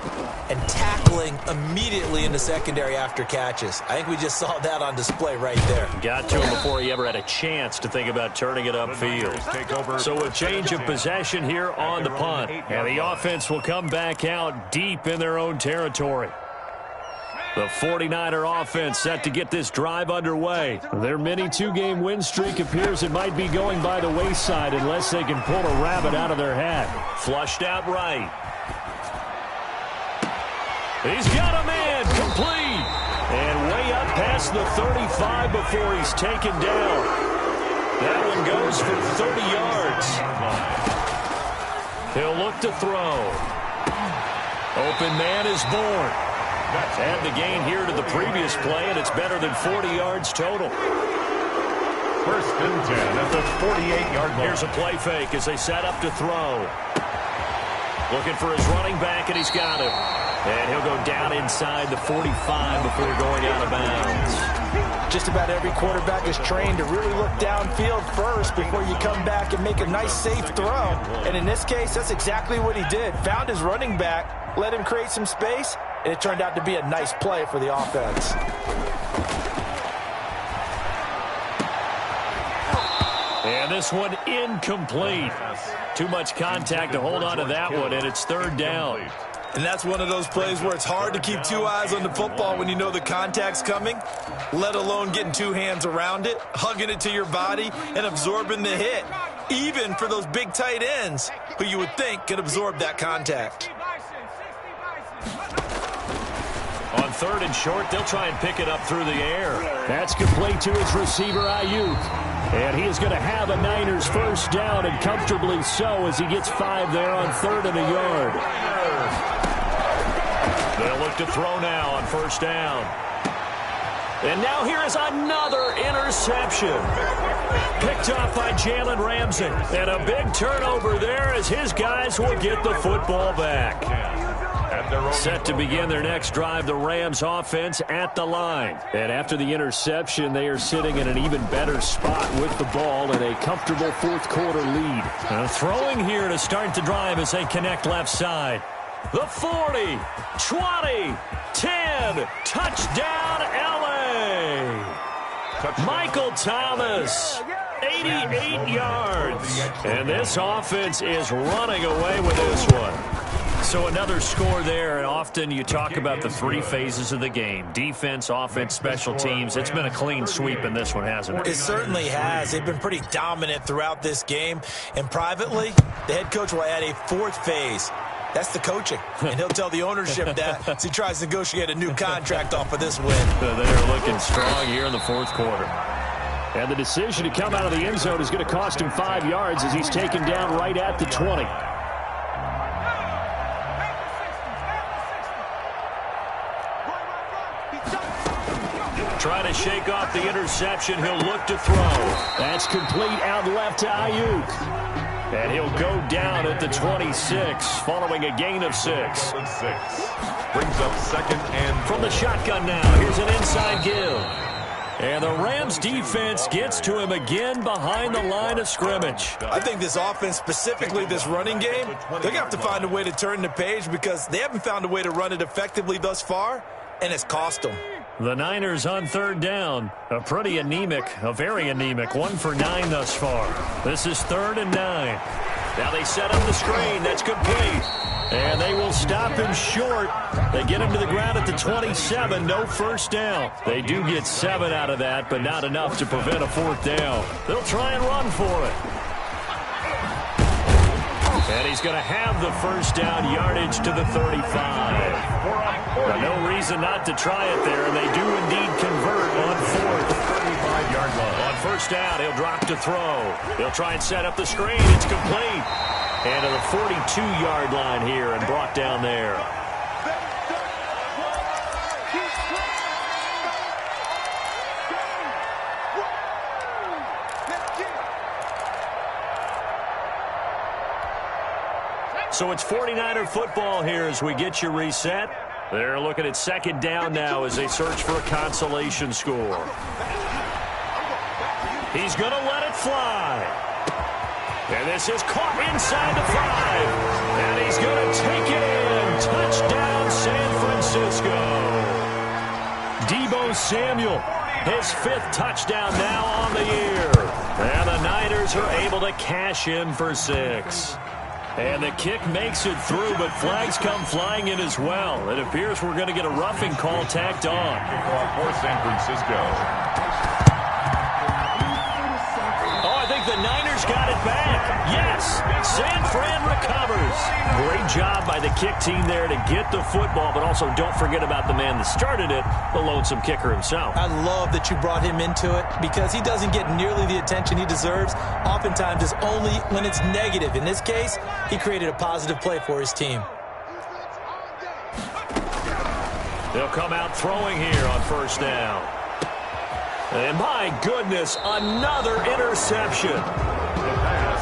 and tackling immediately in the secondary after catches. I think we just saw that on display right there. Got to him before he ever had a chance to think about turning it upfield. So a change of possession here on the punt. And the offense will come back out deep in their own territory. The 49er offense set to get this drive underway. Their mini 2-game win streak appears it might be going by the wayside unless they can pull a rabbit out of their hat. Flushed out right. He's got a man complete. And way up past the 35 before he's taken down. That one goes for 30 yards. He'll look to throw. Open man is born. Add the gain here to the previous play, and it's better than 40 yards total. 1st and 10 at the 48-yard line. Here's a play fake as they set up to throw. Looking for his running back, and he's got him. And he'll go down inside the 45 before going out of bounds. Just about every quarterback is trained to really look downfield first before you come back and make a nice, safe throw. And in this case, that's exactly what he did. Found his running back, let him create some space, and it turned out to be a nice play for the offense. And this one incomplete. Too much contact to hold on to that one, and it's 3rd down. And that's one of those plays where it's hard to keep 2 eyes on the football when you know the contact's coming, let alone getting 2 hands around it, hugging it to your body, and absorbing the hit, even for those big tight ends who you would think could absorb that contact. On 3rd and short, they'll try and pick it up through the air. That's complete to his receiver, Ayuk. And he is going to have a Niners 1st down, and comfortably so as he gets 5 there on 3rd and a yard. They'll look to throw now on 1st down. And now here is another interception. Picked off by Jalen Ramsey. And a big turnover there as his guys will get the football back. Set to begin their next drive, the Rams offense at the line. And after the interception, they are sitting in an even better spot with the ball and a comfortable 4th quarter lead. Throwing here to start the drive as they connect left side. The 40, 20, 10, touchdown LA. Michael Thomas, 88 yards. And this offense is running away with this one. So another score there, and often you talk about the 3 phases of the game. Defense, offense, special teams. It's been a clean sweep in this one, hasn't it? It certainly has. They've been pretty dominant throughout this game. And privately, the head coach will add a 4th phase. That's the coaching. And he'll tell the ownership that as he tries to negotiate a new contract off of this win. They're looking strong here in the 4th quarter. And the decision to come out of the end zone is going to cost him 5 yards as he's taken down right at the 20. Trying to shake off the interception. He'll look to throw. That's complete out left to Ayuk. And he'll go down at the 26 following a gain of 6. Brings up second and from the shotgun now. Here's an inside give. And the Rams defense gets to him again behind the line of scrimmage. I think this offense, specifically this running game, they're going to have to find a way to turn the page because they haven't found a way to run it effectively thus far, and it's cost them. The Niners on third down. A very anemic, 1 for 9 thus far. This is 3rd and 9. Now they set up the screen. That's complete. And they will stop him short. They get him to the ground at the 27. No first down. They do get 7 out of that, but not enough to prevent a 4th down. They'll try and run for it. And he's going to have the first down, yardage to the 35. Now, no reason not to try it there, and they do indeed convert on 4th. 35-yard line. On first down, he'll drop to throw. He'll try and set up the screen. It's complete. And to the 42-yard line here and brought down there. So it's 49er football here as we get you reset. They're looking at 2nd down now as they search for a consolation score. He's going to let it fly. And this is caught inside the 5. And he's going to take it in. Touchdown, San Francisco. Deebo Samuel, his 5th touchdown now on the year. And the Niners are able to cash in for 6. And the kick makes it through, but flags come flying in as well. It appears we're going to get a roughing call tacked on. Kickoff for San Francisco. Oh, I think the Niners got it back. Yes, San Fran recovers. Great job by the kick team there to get the football, but also don't forget about the man that started it, the lonesome kicker himself. I love that you brought him into it because he doesn't get nearly the attention he deserves. Oftentimes, it's only when it's negative. In this case, he created a positive play for his team. They'll come out throwing here on first down. And my goodness, another interception.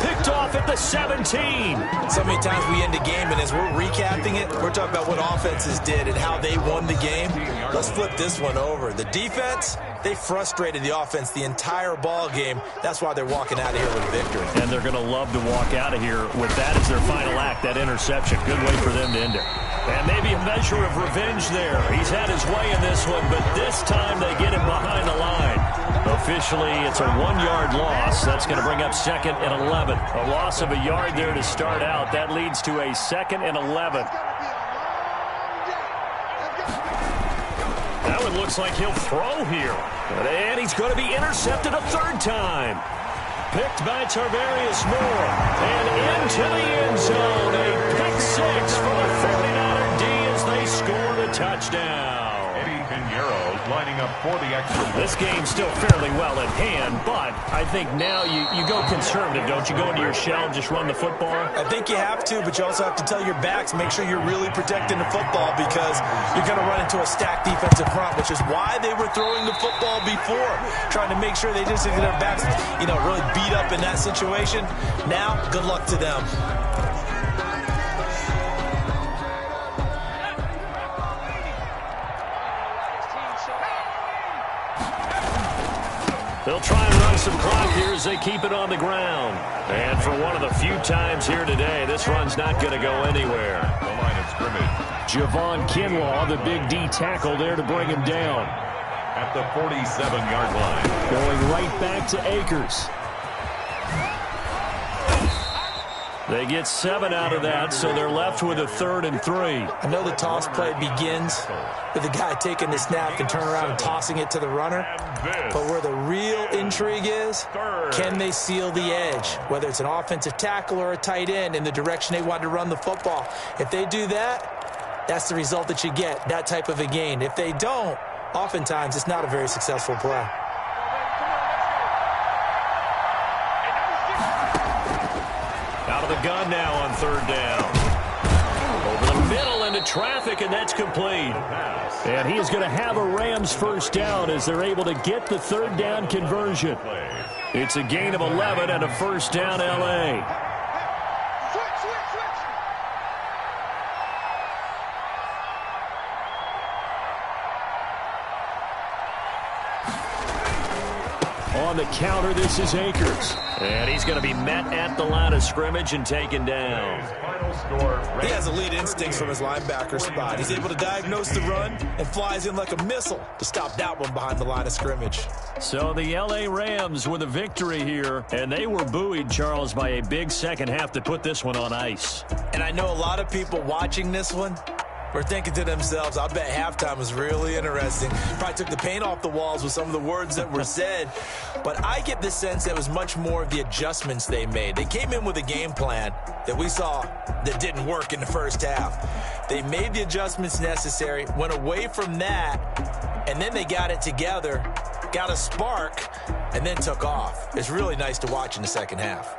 Picked off at the 17. So many times we end a game, and as we're recapping it, we're talking about what offenses did and how they won the game. Let's flip this one over. The defense, they frustrated the offense the entire ball game. That's why they're walking out of here with a victory. And they're going to love to walk out of here with that as their final act, that interception. Good way for them to end it. And maybe a measure of revenge there. He's had his way in this one, but this time they get him behind the line. Officially, it's a 1-yard loss. That's going to bring up 2nd and 11. A loss of a yard there to start out. That leads to a 2nd and 11. That one looks like he'll throw here. And he's going to be intercepted a 3rd time. Picked by Tarvarius Moore. And into the end zone. A pick 6 for the 49er D as they score the touchdown. Lining up for the extra point. This game's still fairly well in hand, but I think now you go conservative, don't you? Go into your shell and just run the football? I think you have to, but you also have to tell your backs, make sure you're really protecting the football because you're going to run into a stacked defensive front, which is why they were throwing the football before, trying to make sure they just get their backs, really beat up in that situation. Now, good luck to them. They'll try and run some clock here as they keep it on the ground. And for one of the few times here today, this run's not going to go anywhere. The line of scrimmage. Javon Kinlaw, the big D tackle there to bring him down. At the 47-yard line. Going right back to Akers. They get 7 out of that, so they're left with a 3rd and 3. I know the toss play begins with the guy taking the snap and turning around and tossing it to the runner. But where the real intrigue is, can they seal the edge? Whether it's an offensive tackle or a tight end in the direction they want to run the football. If they do that, that's the result that you get, that type of a gain. If they don't, oftentimes it's not a very successful play. gun now on third down. Over the middle into traffic, and that's complete. And he is going to have a Rams first down as they're able to get the third down conversion. It's a gain of 11 and a first down, L.A. On the counter, this is Akers. And he's going to be met at the line of scrimmage and taken down. He has elite instincts from his linebacker spot. He's able to diagnose the run and flies in like a missile to stop that one behind the line of scrimmage. So the L.A. Rams with a victory here, and they were buoyed, Charles, by a big second half to put this one on ice. And I know a lot of people watching this one were thinking to themselves, I bet halftime was really interesting. Probably took the paint off the walls with some of the words that were said. But I get the sense that it was much more of the adjustments they made. They came in with a game plan that we saw that didn't work in the first half. They made the adjustments necessary, went away from that, and then they got it together, got a spark, and then took off. It's really nice to watch in the second half.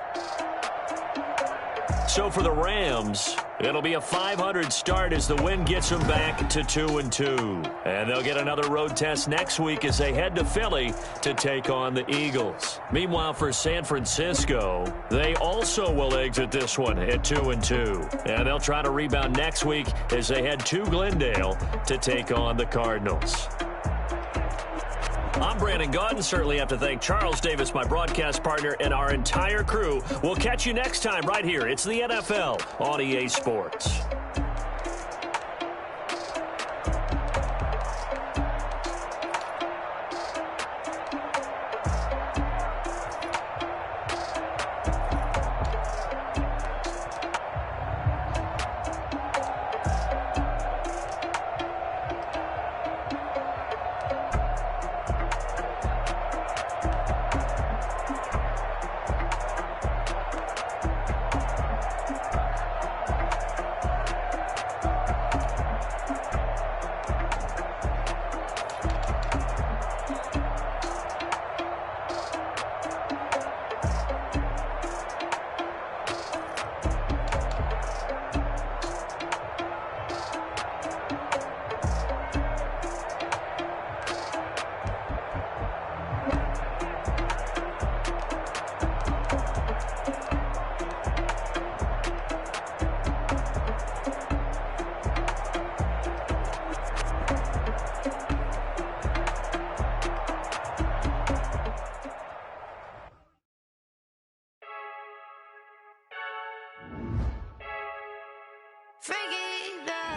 So for the Rams, it'll be a .500 start as the win gets them back to 2-2. And they'll get another road test next week as they head to Philly to take on the Eagles. Meanwhile, for San Francisco, they also will exit this one at 2-2. And they'll try to rebound next week as they head to Glendale to take on the Cardinals. I'm Brandon Gaudin. Certainly have to thank Charles Davis, my broadcast partner, and our entire crew. We'll catch you next time right here. It's the NFL on EA Sports.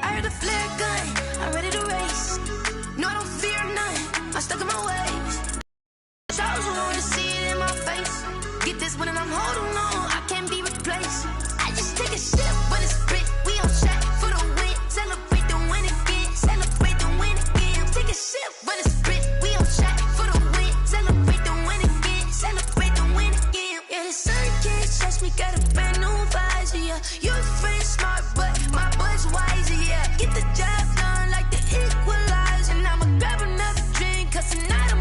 I heard the flare gun, I'm ready to race. No, I don't fear none, I'm stuck in my ways. I also wanna see it in my face. Get this one and I'm holding on, I can't be replaced. I just take a sip when it's spit, we on track for the win. Celebrate the win again, celebrate the win again. Take a sip when it's spit, we on track for the win. Celebrate the win again, celebrate the win again. Yeah, the sun can't touch me, got a brand new visor, yeah. Your friend smart, but my bud's wiser, yeah. Get the job done like the equalizer. I'ma grab another drink, cause tonight I'm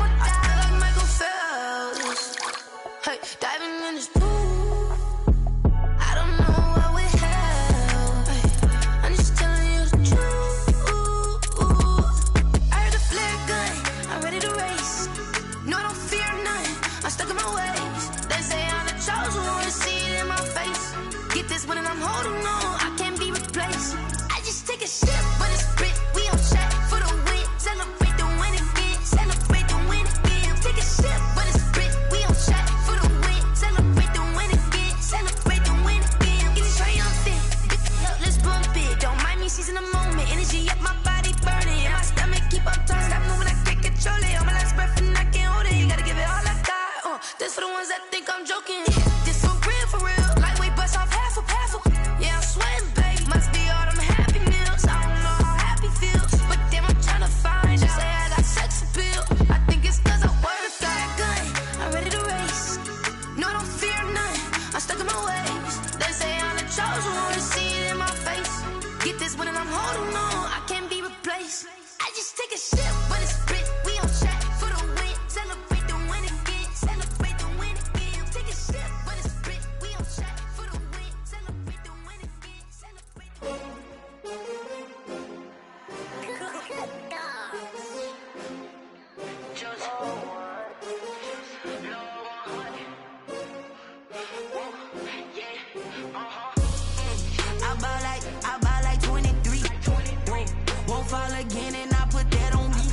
again and I put that on me.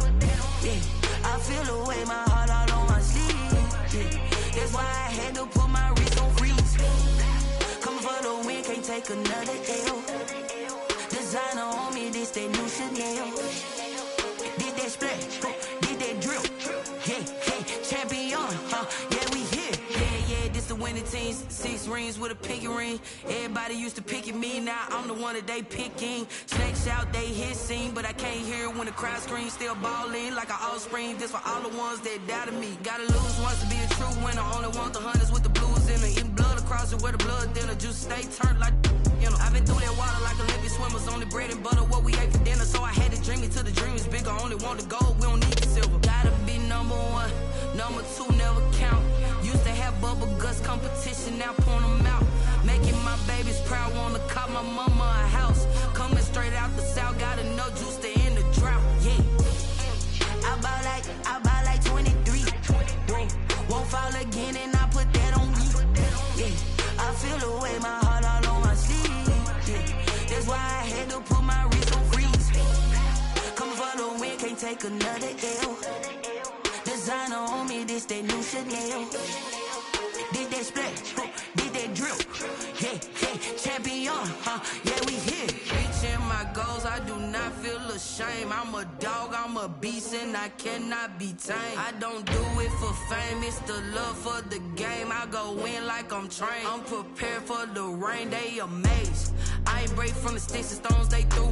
Yeah, I feel the way, my heart all on my sleeve. Yeah, that's why I had to put my wrist on freeze. Coming for the win, can't take another L. Designer on me, this that new Chanel. Did that splash, did that drill. Yeah, champion, yeah, we here. Yeah, this the winning team. 6 rings with a pinky ring. Everybody used to picking me, now I'm the one that they picking. Snakes out, they hit scene, but I can't hear when the crowd screams. Still balling like an offspring. This for all the ones that doubted me. Gotta lose once to be a true winner. Only want the hunters with the blues in it. Eating blood across it where the blood dinner. Juice stay turned like, you know. I've been through that water like Olympic swimmers. Only bread and butter, what we ate for dinner. So I had to dream it till the dream is bigger. Only want the gold, we don't need the silver. Gotta be number 1, number 2 never count. Used to have bubble guts competition, now point them out. Making my babies proud, wanna cop my mama a house. Coming straight out the south, got enough juice to end the drought. Yeah, I buy like 23. Won't fall again and I put that on me. Yeah, I feel the way, my heart all on my sleeve. Yeah, that's why I had to put my wrist on freeze. Coming for the win, can't take another L. Designer on me, this that new Chanel. Did that splash, did that drill. Yeah, champion, yeah, we here. Reaching my goals, I do not feel ashamed. I'm a dog, I'm a beast, and I cannot be tamed. I don't do it for fame, it's the love for the game. I go in like I'm trained. I'm prepared for the rain, they amazed. I ain't break from the sticks and stones they threw.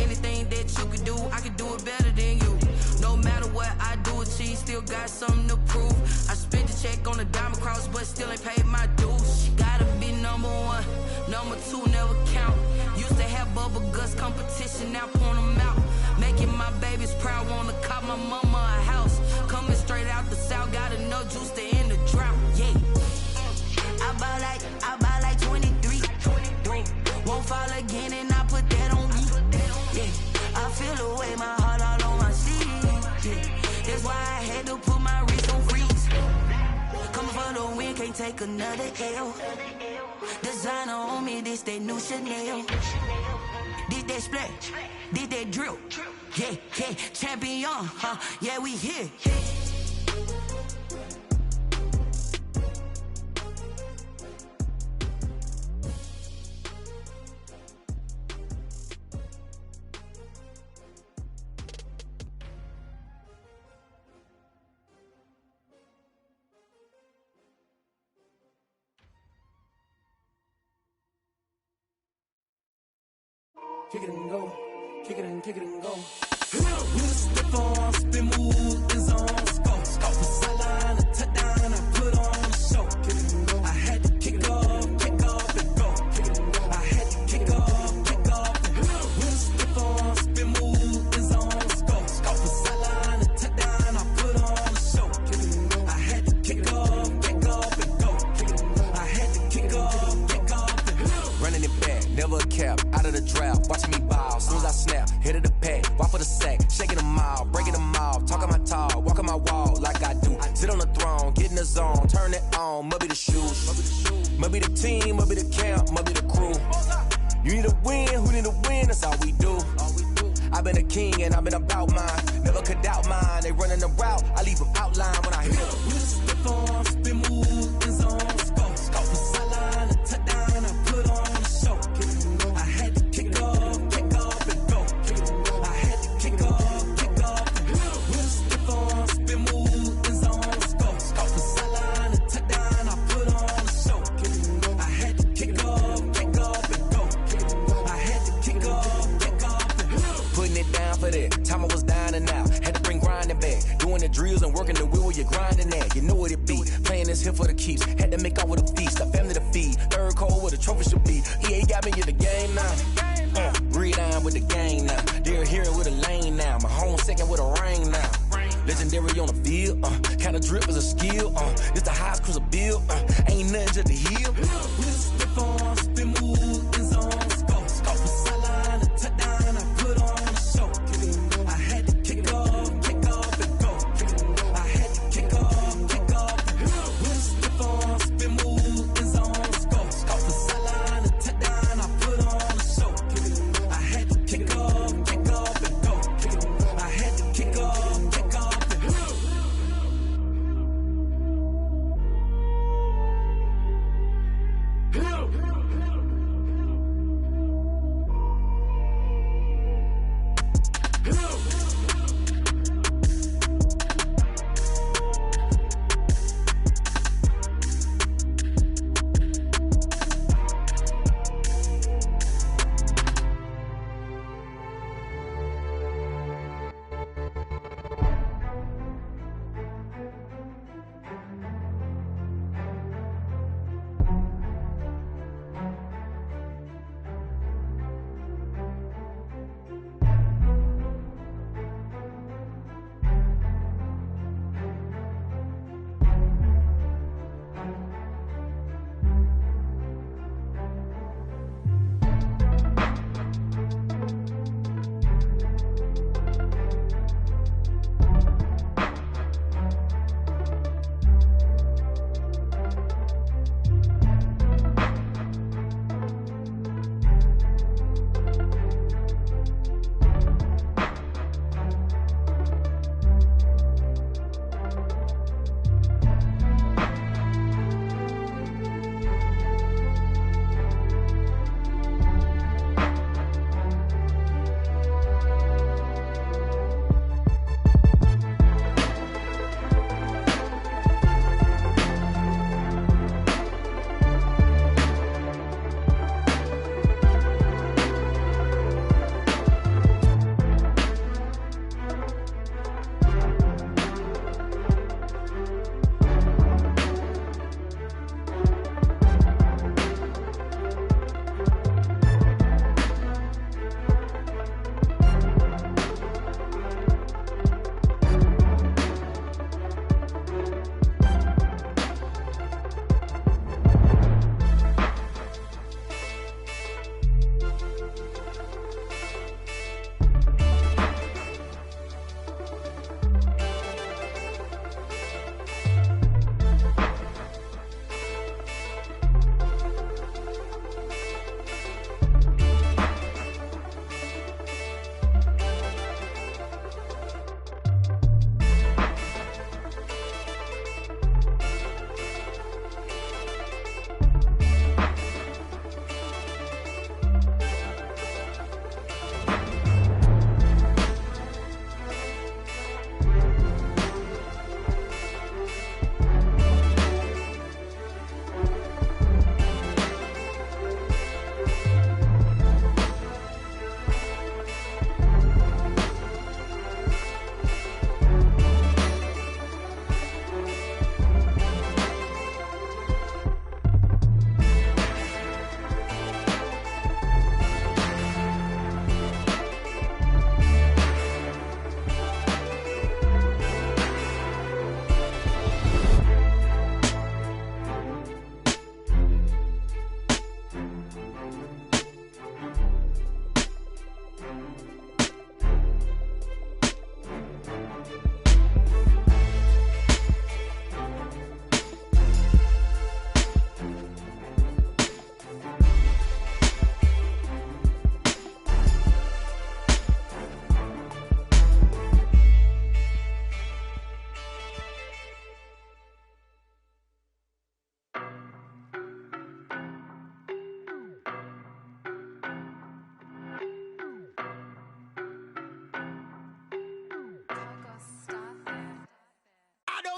Anything that you can do, I can do it better than you. No matter what I do, achieve, still got something to prove. I spent the check on the diamond cross, but still ain't paid my dues. Gotta be number 1, number 2 never count. Used to have bubble guts competition, now point them out. Making my babies proud, wanna cop my mama a house. Coming straight out the south, got enough juice to end the drought. Yeah, I buy like 23. Won't fall again and I put that on me. Yeah, I feel the way, my heart all on my sleeve. Yeah, that's why I had to put my wrist on freeze. Coming for the win, can't take another L. Designer on me, this that new Chanel. Did that splash, did that drill. Yeah, champion, yeah, we here. Kick it and go, kick it and kick it and go. With a stiff arm, spin move, and zone, scope. From sideline to touchdown, I put on a show. I had to kick off and go. I had to kick off and go. With a stiff arm, spin move, and zone, scope. From sideline to touchdown, I put on a show. I had to kick off and go. I had to kick off and go. Running it back, never a cap, out of the draft, watching me ball. Soon as I snap, hit of the pack, walk for the sack, shaking them all, breaking them off, talking my talk, walking my wall like I do. Sit on the throne, get in the zone, turn it on, must be the shoes, must be the team, must be the camp, must be the crew. You need a win, who need a win, that's all we do. I've been a king and I've been about mine, never could doubt mine. They running the route, I leave them outline when I hit them. With a stiff arm, spin move, and zone, scope. From sideline to touchdown, I put on a show. I had to kick off and go. I had to kick off and go. With a stiff arm, spin move, and zone, scope. From sideline to touchdown, I put on a show. I had to kick off and go. I had to kick off and go. Putting it down for that, time I was down and out. Had to bring grinding back, doing the drills and working the wheel where you're grinding at. You know what it be, playing this here for the keeps. Had to make off with a feast, a family to feed. Third cold where the trophy should be. EA got me in the game now. Read on with the game now. They're here with a lane now. My home second with a ring now. Legendary on the field, kinda drip is a skill. It's the highest cruiser bill, ain't nothing just to heal. With a stiff arm, spin move, and zone, scope. From sideline to touchdown, I put on a show. I had to kick off and go. I had to kick off and go. With a stiff arm, spin move, and zone, scope. From sideline to touchdown, I put on a show. I had to kick off and go.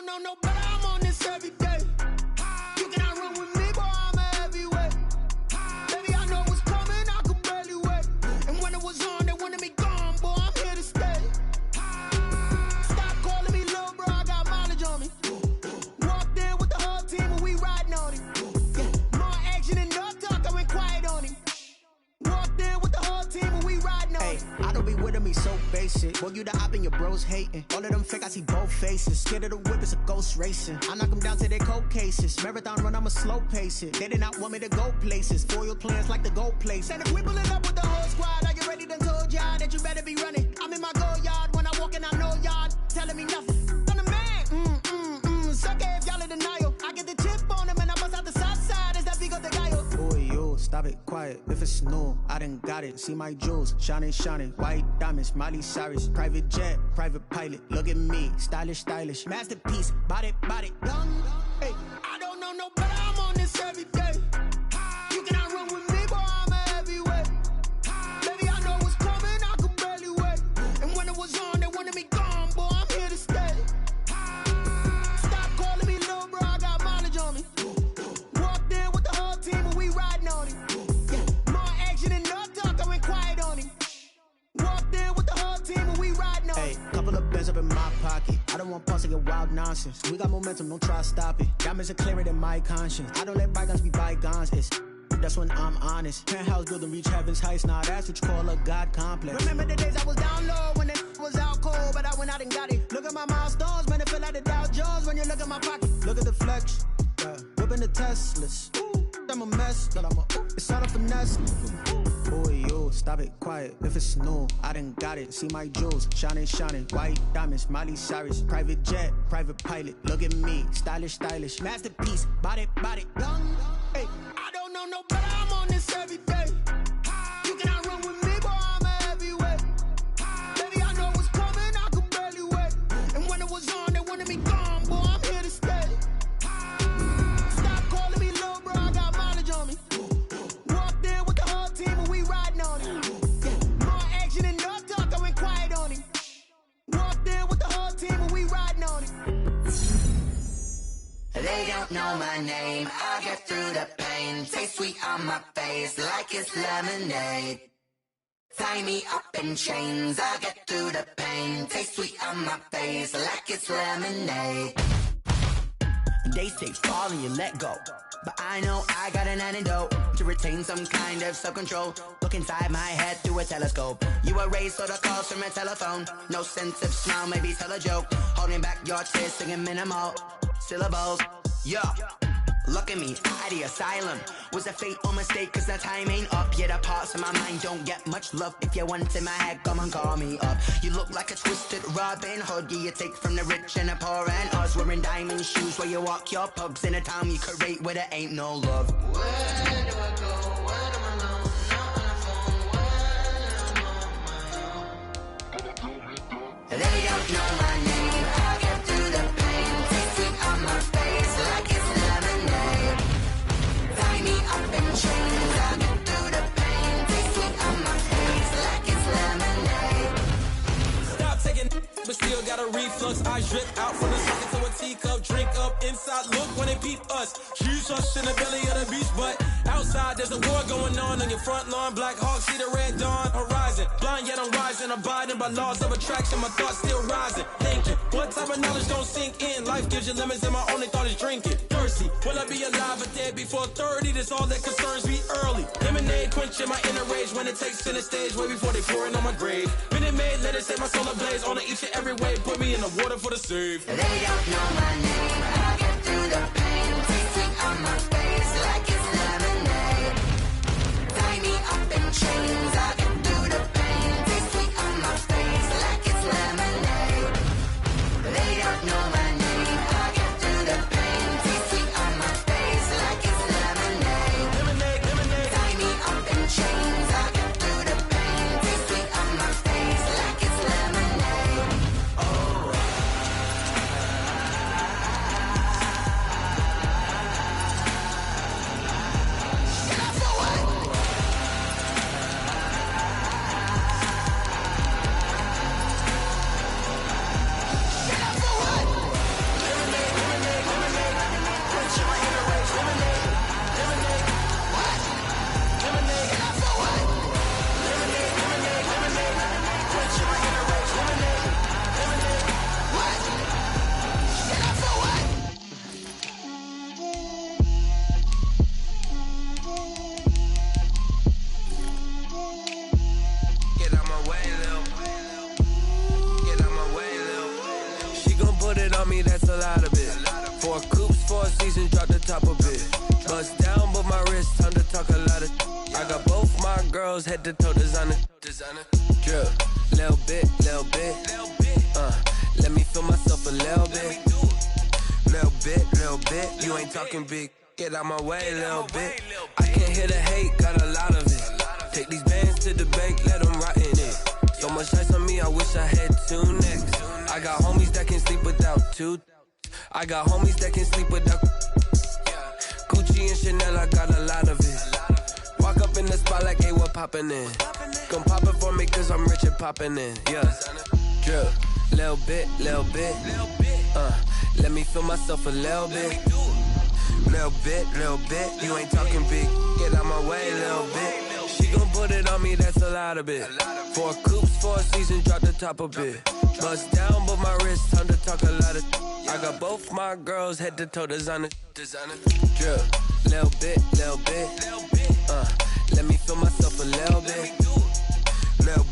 know no better, I'm on this every day. You cannot run with me, boy, I'm a heavyweight. Baby, I know what's coming, I could barely wait. And when it was on, they wanted me gone, boy, I'm here to stay. Stop calling me little bro, I got mileage on me. Walked in with the whole team and we riding on him. Yeah. More action than no talk, I went quiet on him. Walked in with the whole team and we riding on him. I don't be with me so basic. Boy, you the op and your bros hating. All of them fake, I see both faces. Scared of the whip, it's a ghost racing. I knock them down to their cold cases. Marathon run, I'ma slow pace it. They did not want me to go places. Foil plans like the go place. And if we pulling up with the whole squad, are you ready? Done told y'all that you better be running. I'm in my go yard. When I walk in, I know y'all telling me nothing. I'm the man. Suck it if y'all in denial. I get the chip on them and I bust out the south side. Is that Vigo de Gallo? Boy, yo, stop it, quiet. If it's new, I done got it. See my jewels, shining, shining. White diamonds, Miley Cyrus. Private jet, private pilot. Look at me, stylish, stylish. Masterpiece, body, young. Hey, I don't know no better, I'm on this every day. You cannot run with me, boy, I'm a heavyweight. Baby, I know what's coming, I could barely wait. And when it was on, they wanted me gone, boy, I'm here to stay. Stop calling me little bro, I got mileage on me. Walked in with the whole team and we riding on him. Yeah. More action than no talk, I went quiet on him. Walked in with the whole team and we riding on him. Hey, couple of bands up in my pocket. I don't want pause to get wild nonsense. We got momentum, don't try to stop it. Diamonds are clearer than my conscience. I don't let bygones be bygones. That's when I'm honest. Penthouse building reach heaven's heights. Now that's what you call a God complex. Remember the days I was down low when it was out cold, but I went out and got it. Look at my milestones, man, it feel like the Dow Jones when you look at my pocket. Look at the flex, whipping the Teslas. I'm a mess, but it's all a finesse. Boy, yo, stop it, quiet. If it's new, I done got it. See my jewels, shining, shining. White diamonds, Miley Cyrus. Private jet, private pilot. Look at me, stylish, stylish. Masterpiece, body, young. Hey, I don't know no better, I'm on this every day. You cannot run with me, boy, I'm a heavyweight. Baby, I know what's coming, I could barely wait. And when it was on, they wanted me gone, boy, I'm here to stay. Stop calling me little bro, I got mileage on me. Walked in with the whole team and we riding on him. Yeah. More action than no talk, I went quiet on him. Walked in with the whole team and we riding on him. They don't know my name, I get through the pain. Taste sweet on my face like it's lemonade. Tie me up in chains, I get through the pain. Taste sweet on my face like it's lemonade. They say fall and you let go, but I know I got an antidote to retain some kind of self-control. Look inside my head through a telescope. You erase all the calls from a telephone. No sense of smile, maybe tell a joke. Holding back your tears, singing minimal syllables. Yeah, look at me, out the asylum. Was a fate or mistake, cause the time ain't up. Yeah, the parts of my mind don't get much love. If you want in my head, come and call me up. You look like a twisted Robin Hood. Yeah, you take from the rich and the poor and us. Wearing diamond shoes where you walk your pugs in a town you create where there ain't no love. Where do I go? When I'm alone? Not on the phone. When I'm on my own. They don't know my name. I get through the pain. Taste sweet on my face like it's lemonade. Tie me up in chains. I get through the pain. Taste sweet on my face like it's lemonade. Stop taking, but still got a reflux. I drip out from the socket to a teacup. Drink up inside, look when they peep us. Choose us in the belly of the beast, but outside there's a war going on your front lawn. Black Hawk, see the red dawn horizon. Blind yet I'm rising, abiding by laws of attraction. My thoughts still rising, thinking. What type of knowledge don't sink in? Life gives you lemons and my only thought is drinking. Thirsty, will I be alive or dead before 30? That's all that concerns me early. Lemonade quenching my inner rage when it takes center stage way before they pour it on my grave. Minute Maid, let it set my soul ablaze on each and every way. Put me in the water for the save. They don't know my name. I get through the pain. Taste sweet on my face like it's lemonade. Tie me up in chains. I get through the pain. Taste sweet on my face like it's lemonade. They don't know my name. I get through the pain. Taste sweet on my face like it's lemonade. Lemonade. Tie me up in chains. I get through the pain. Taste sweet on my face like it's lemonade. Oh. put it on me, that's a lot of it. 4 coops, 4 seasons, drop the top a bit. Bust down, but my wrist, time to talk a lot of. I got both my girls head to toe designer. Drip, little bit. Let me feel myself a little bit. Little bit. You ain't talking big. Get out my way, little bit. I can't hear the hate, got a lot of it. Take these bands to the bank, let them rot in it. So much ice on me, I wish I had 2 necks. I got homies that can sleep without 2. I got homies that can sleep without. Gucci and Chanel, I got a lot of it. Walk up in the spot like, hey, what poppin' in? Gon' pop it for me, cause I'm rich and poppin' in. Yeah. Drip, little bit. Let me feel myself a little bit. Little bit. You ain't talking big. Get out my way, little bit. She gon' put it on me, that's a lot of it. 4 coops, 4 seasons, drop the top a bit. Bust down, but my wrist, time to talk a lot of. I got both my girls head to toe designer. Drip, little bit. Let me feel myself a little bit. Little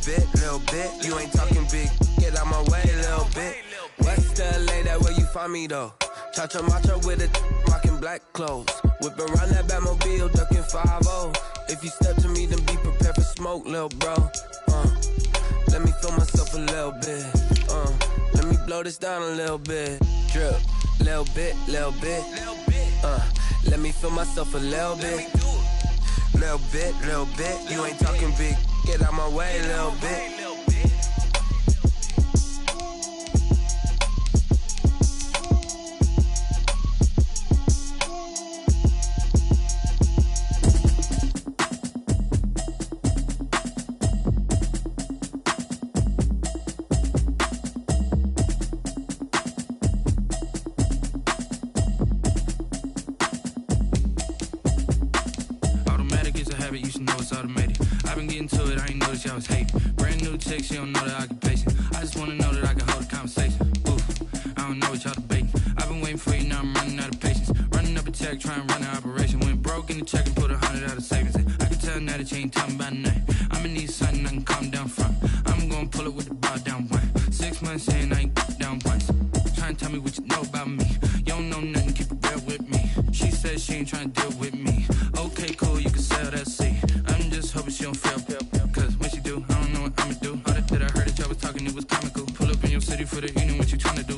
bit. You ain't talking big. Get out my way, little bit. West LA, that where you find me though. Cha-cha matcha with a rockin' black clothes. Whip around that Batmobile, ducking 5-0. If you step to me, then be prepared for smoke, lil' bro. Let me feel myself a little bit. Let me blow this down a little bit. Drip, little bit. Let me feel myself a little bit. Little bit. You ain't talking big. Get out my way, little bit. You should know it's automated. I've been getting to it, I ain't noticed y'all was hating. Brand new chick, she don't know the occupation. I just wanna know that I can hold a conversation. Oof, I don't know what y'all debating. I've been waiting for you, now I'm running out of patience. Running up a check, trying to run an operation. Went broke in the check and put 100 out of savings. I can tell now that you ain't talking about nothing. I'ma need something I can calm down from. I'm gonna pull it with the bar down one. 6 months in, I ain't down once. Trying to tell me what you know about me. You don't know nothing, keep it real with me. She says she ain't trying to deal with me. Okay, cool, you can sell that seat. I'm just hoping she don't fail. Cause when she do, I don't know what I'ma do. All that I heard that y'all was talking, it was comical. Pull up in your city for the evening, what you tryna do?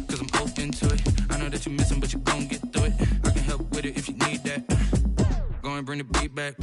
Cause I'm open to it. I know that you missing, but you gon' get through it. I can help with it if you need that. Go and bring the beat back.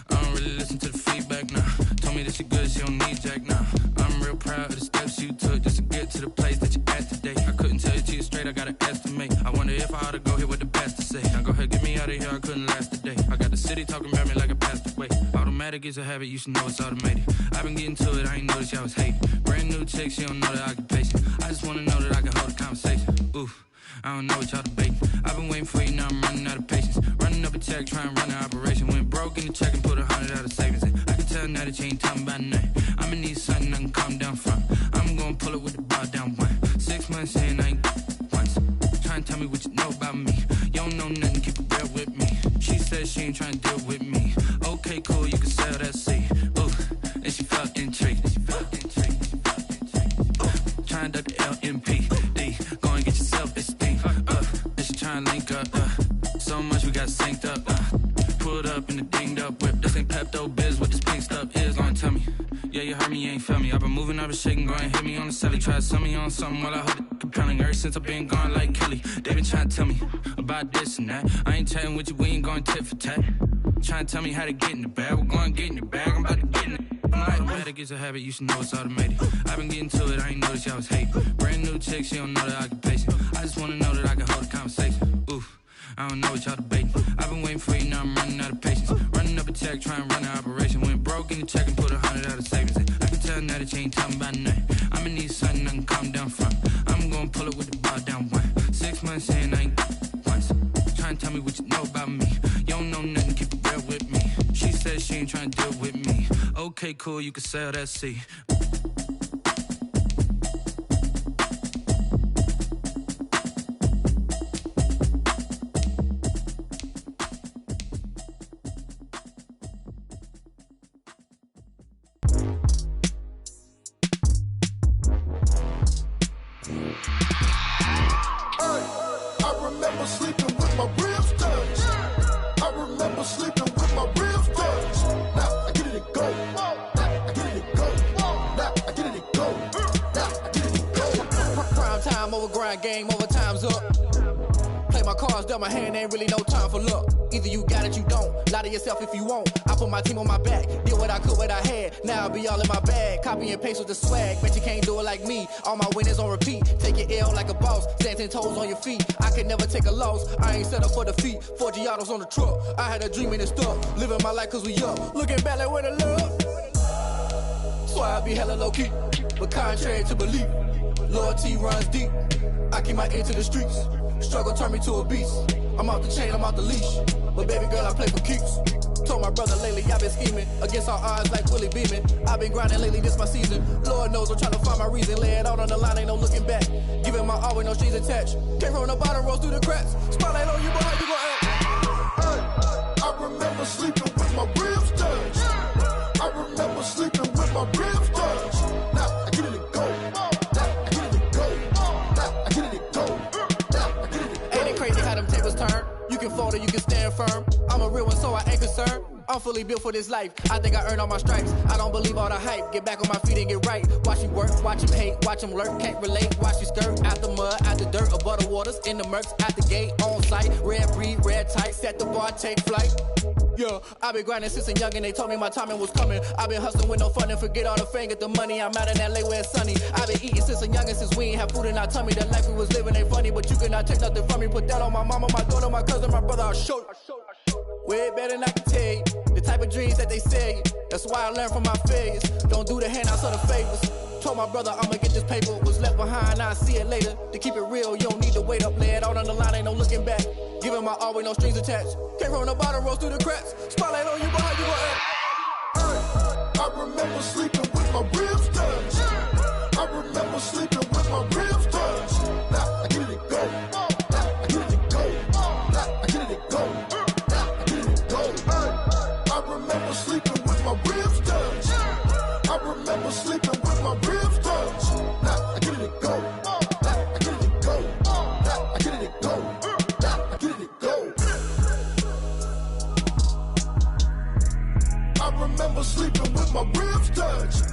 I don't really listen to the feedback, nah. Told me that she good, she don't need jack, nah. I'm real proud of the steps you took just to get to the place that you at today. I couldn't tell you to you straight, I gotta estimate. I wonder if I ought to go here with the best to say. Now go ahead, get me out of here, I couldn't last today. I got the city talking about me like I passed away. Automatic is a habit, you should know it's automated. I've been getting to it, I ain't noticed y'all was hating. Brand new chick, she don't know the occupation. I just wanna know that I can hold a conversation. Oof, I don't know what y'all debating. I've been waiting for you, now I'm running out of patience. Running up a check, trying to run an operation. Went broke in the check and put 100 out of savings. I can tell now that you ain't talking about nothing. I'ma need something I can calm down from. I'm gonna pull it with the bar down one. 6 months in, I ain't once. Trying to tell me what you know about me. You don't know nothing, keep it real with me. She says she ain't trying to deal with me. Okay, cool, you can sell that seat. Ooh, and she felt intrigued. Trying to duck the LMPD. Go and get your self-esteem up. And she trying to link up. So much we got synced up. Pulled up in the dinged up whip. This ain't Pepto-Biz, what this pink stuff is. Long tell me. Yeah, you heard me, you ain't felt me. I've been moving, I've been shaking, go and hit me on the celly. Try to sell me on something while I hold it compelling. Ever since I've been gone like Kelly, they been trying to tell me about this and that. I ain't chatting with you, we ain't going tit for tat. Trying to tell me how to get in the bag. We're going to get in the bag, I'm about to get in it. Automatic is a habit, you should know it's automated. I've been getting to it, I ain't noticed y'all was hating. Brand new chick, she don't know the occupation. I just wanna know that I can hold a conversation. Oof, I don't know what y'all debating. I've been waiting for you, now I'm running out of patience. Running up a check, trying to run an operation. Went broke in the check and put 100 out of savings. I can tell now that you ain't talking about nothing. I'ma need something I can calm down from. I'm gonna pull it with the bar down one. 6 months in, I ain't once. Trying to tell me what you know about me. You don't know nothing, keep it real with me. She says she ain't trying to deal with me. Okay, cool, you can sell that seat. my ribs touched. I remember sleeping with my ribs touched. Now I get it and go. Now I get it and go. Now I get it and go. Now I get it and go. Prime time over grind game, over time's up. Play my cards, dealt my hand, ain't really no time for luck. Either you got it, you don't. Lie to yourself if you won't. I put my team on my back, did what I could, what I had. Now I'll be all in my bag, copy and paste with the swag. Bet you can't do it like me. All my winners on repeat. Take your L like a boss, stand 10 toes on your feet. I could never take a loss. I ain't set up for defeat. 4 Giottos on the truck. I had a dream and it stuck. Living my life cause we up. Looking back like where the love. So I be hella low key, but contrary to belief, loyalty runs deep. I keep my ear to the streets. Struggle turned me to a beast. I'm off the chain, I'm off the leash. But baby girl, I play for keeps. Told my brother lately, I've been scheming against all odds like Willie Beeman. I've been grinding lately, this my season. Lord knows I'm trying to find my reason. Lay it out on the line, ain't no looking back. Giving my all with no strings attached. Came from the bottom, rose through the cracks. Spotlight on you, but how you gon' act? Hey, I remember sleeping with my ribs touched. I remember sleeping with my ribs touched. Now I get it and go. Now I get it and go. Now I get it and go. Now I get it and go. Ain't it crazy how them tables turn? You can fold or you can stand firm. I'm a real one, so I ain't concerned. I'm fully built for this life. I think I earned all my stripes. I don't believe all the hype. Get back on my feet and get right. Watch you work, watch him hate, watch him lurk. Can't relate, watch you skirt. Out the mud, out the dirt, above the waters, in the murks, out the gate, on site. Red breed, red tight, set the bar, take flight. Yeah, I been grinding since a youngin', they told me my timing was coming. I been hustling with no fun and forget all the fame, get the money. I'm out in LA where it's sunny. I been eating since a youngin', since we ain't have food in our tummy. The life we was living ain't funny, but you cannot take nothing from me. Put that on my mama, my daughter, my cousin, my brother, I'll show you. Way better than I can tell you. The type of dreams that they sell you. That's why I learned from my failures. Don't do the handouts or the favors. Told my brother I'ma get this paper. Was left behind, I'll see it later. To keep it real, you don't need to wait up. Lay it out on the line, ain't no looking back. Giving my all with no strings attached. Came from the bottom, rose through the cracks. Spotlight on you, but how you gon' act? Hey, I remember sleeping with my ribs touched. I remember sleeping with my ribs touched. Now I get it and go. Now I get it and go. Now I get it and go. Now I get it and go. Hey, I remember sleeping with my ribs touched. I remember sleeping with my ribs touched. Now I get it and go. Now I get it and go. Now I get it and go. Now I get it and go. I remember sleeping with my ribs touched.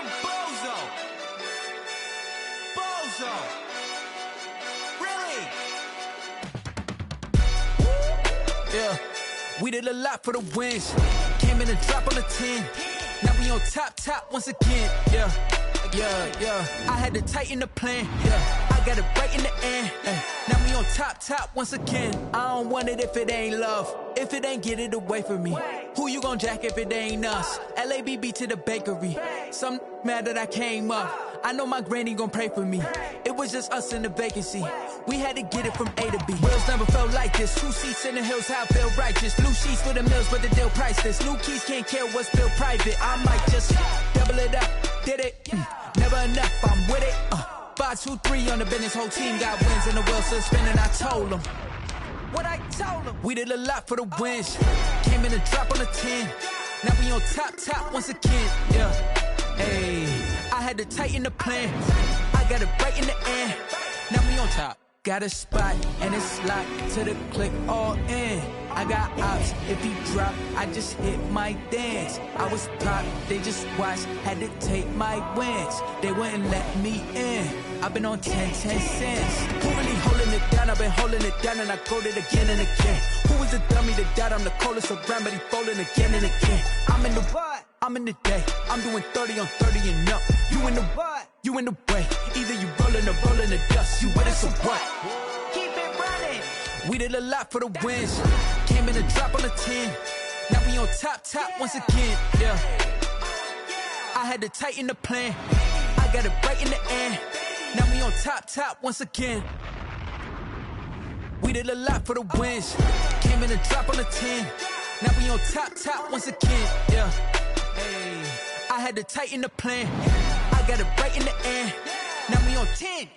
I'm Bozo. Bozo. Really? Yeah. We did a lot for the wins. Came in and drop on the 10. Now we on top once again. Yeah. I had to tighten the plan. Yeah. I got it right in the end. Now we on top once again. I don't want it if it ain't love. If it ain't, get it away from me. Who you gon' jack if it ain't us? LABB to the bakery. Some mad that I came up. I know my granny gon' pray for me. It was just us in the vacancy. We had to get it from A to B. Wheels never felt like this. 2 seats in the hills, how I feel righteous. Blue sheets for the mills, but the deal priceless. New keys can't care what's built private. I might just double it up. Did it? Never enough, I'm with it. 5, 2, 3 on the business. Whole team got wins and the wheels still spinning. I told them what I told them. We did a lot for the wins. Came in and drop on the 10. Now we on top once again. Yeah. Hey, I had to tighten the plan. I got it right in the end. Now we on top. Got a spot and it's locked to the click all in. I got ops, if he drop, I just hit my dance. I was top, they just watched, had to take my wins. They wouldn't let me in. I've been on 10 cents. Who really holding it down? I've been holding it down and I code it again and again. Who was the dummy that died? I'm the coldest around, but he folding again and again. I'm in the what? I'm in the day. I'm doing 30 on 30 and up. You in the what? You in the way. Either you rolling or rolling the dust. You with it, so what? Keep it running. We did a lot for the wins. Came in and drop on the 10. Now we on top once again. Yeah. I had to tighten the plan. I got it right in the end. Now we on top once again. We did a lot for the wins. Came in and drop on the 10. Now we on top once again. Yeah. Hey, I had to tighten the plan. I got it right in the end. Now we on 10.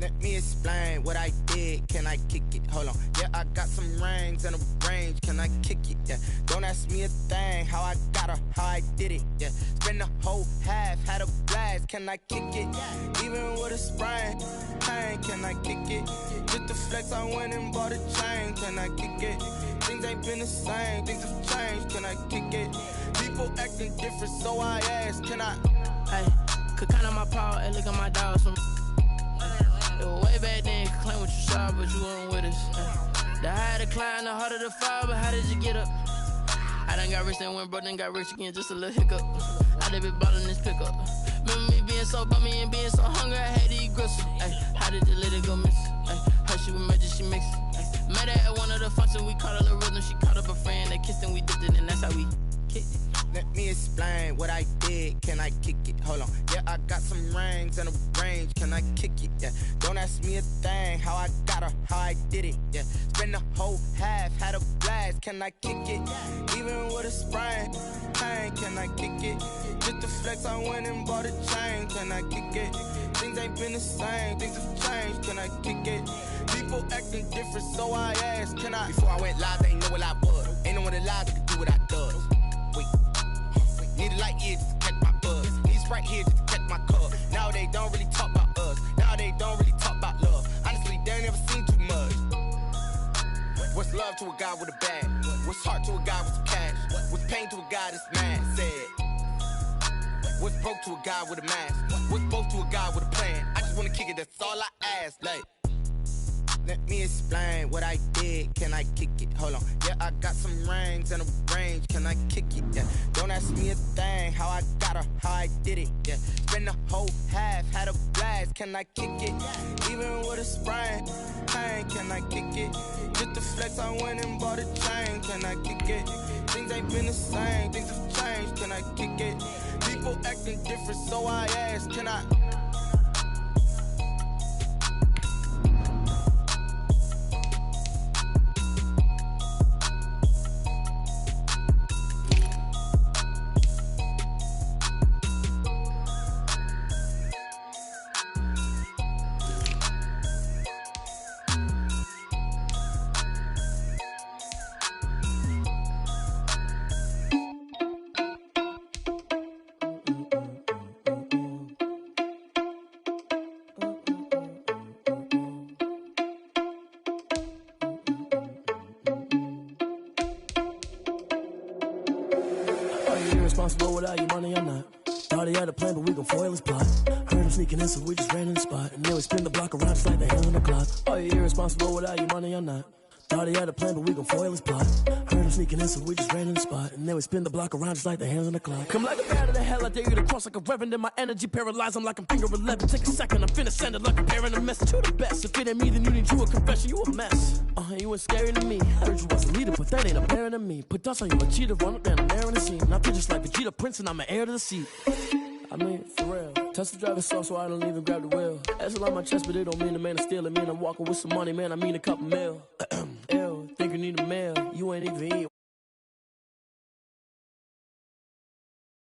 Let me explain what I did. Can I kick it? Hold on. Yeah, I got some rings and a range. Can I kick it? Yeah. Don't ask me a thing. How I got her, how I did it. Yeah. Spend the whole half, had a blast. Can I kick it? Even with a sprain. Pain, can I kick it? Just the flex, I went and bought a chain. Can I kick it? Things ain't been the same. Things have changed. Can I kick it? People acting different, so I ask. Can I? Hey, could count on my power and look at my dogs from. It was way back then, you could claim what you saw, but you weren't with us. The higher the climb, the harder the fall, but how did you get up? I done got rich, then went broke, then got rich again, just a little hiccup. I done been ballin' this pickup. Remember me being so bummy and being so hungry, I had to eat gristle. Ay, how did the lady go miss? How she was magic, she mixed. Met her at one of the functions, we caught a little rhythm, she caught up a friend, they kissed and we dipped it, and that's how we kicked it. Let me explain what I did. Can I kick it? Hold on. Yeah, I got some rings and a range. Can I kick it? Yeah. Don't ask me a thing. How I got her, how I did it. Yeah. Spend the whole half, had a blast. Can I kick it? Even with a sprain. Pain, can I kick it? Just the flex, I went and bought a chain. Can I kick it? Things ain't been the same. Things have changed. Can I kick it? People acting different, so I asked. Can I? Before I went live, they ain't know what I was. Ain't no one alive that could do what I does. Wait. Need a light year just to catch my buzz. Need Sprite here just to catch my cup. Now they don't really talk about us. Now they don't really talk about love. Honestly, they ain't never seen too much. What's love to a guy with a bag? What's heart to a guy with some cash? What's pain to a guy that's mad? Said. What's broke to a guy with a mask? What's both to a guy with a plan? I just wanna kick it, that's all I ask. Like, let me explain what I did. Can I kick it? Hold on. Yeah, I got some rings and a range. Can I kick it? Yeah. Don't ask me a thing. How I got her, how I did it. Yeah. Spend the whole half, had a blast. Can I kick it? Even with a sprain. Pain, can I kick it? Just the flex, I went and bought a chain. Can I kick it? Things ain't been the same. Things have changed. Can I kick it? People acting different, so I ask. Can I? irresponsible without your money or not. Thought he had a plan, but we gon' foil his plot. Heard him sneaking in, so we just ran in the spot. And then we spin the block around just like the hell in the clock. Are you irresponsible without your money or not? Thought he had a plan, but we gon' foil his plot. Heard him sneaking in, so we just ran in the spot. And then we spin the block around just like the hands on the clock. Come like a bat of the hell, I dare you to cross like a reverend. In my energy paralyzed, I'm like I'm finger 11. Take a second, I'm finna send it like a parent a message to the best. If it ain't me, then you need you a confession, you a mess. You ain't scary to me. Heard you was a leader, but that ain't apparent to me. Put dust on you, a cheater, run up down, I'm there in the scene. I feel just like Vegeta Prince, and I'm an heir to the seat. I mean, for real. Touch the driver's soft, so I don't even grab the wheel. That's a lot on my chest, but it don't mean the man is stealing. It mean I'm walking with some money, man, I mean a couple mil. Ew, think you need a mail. You ain't even eat.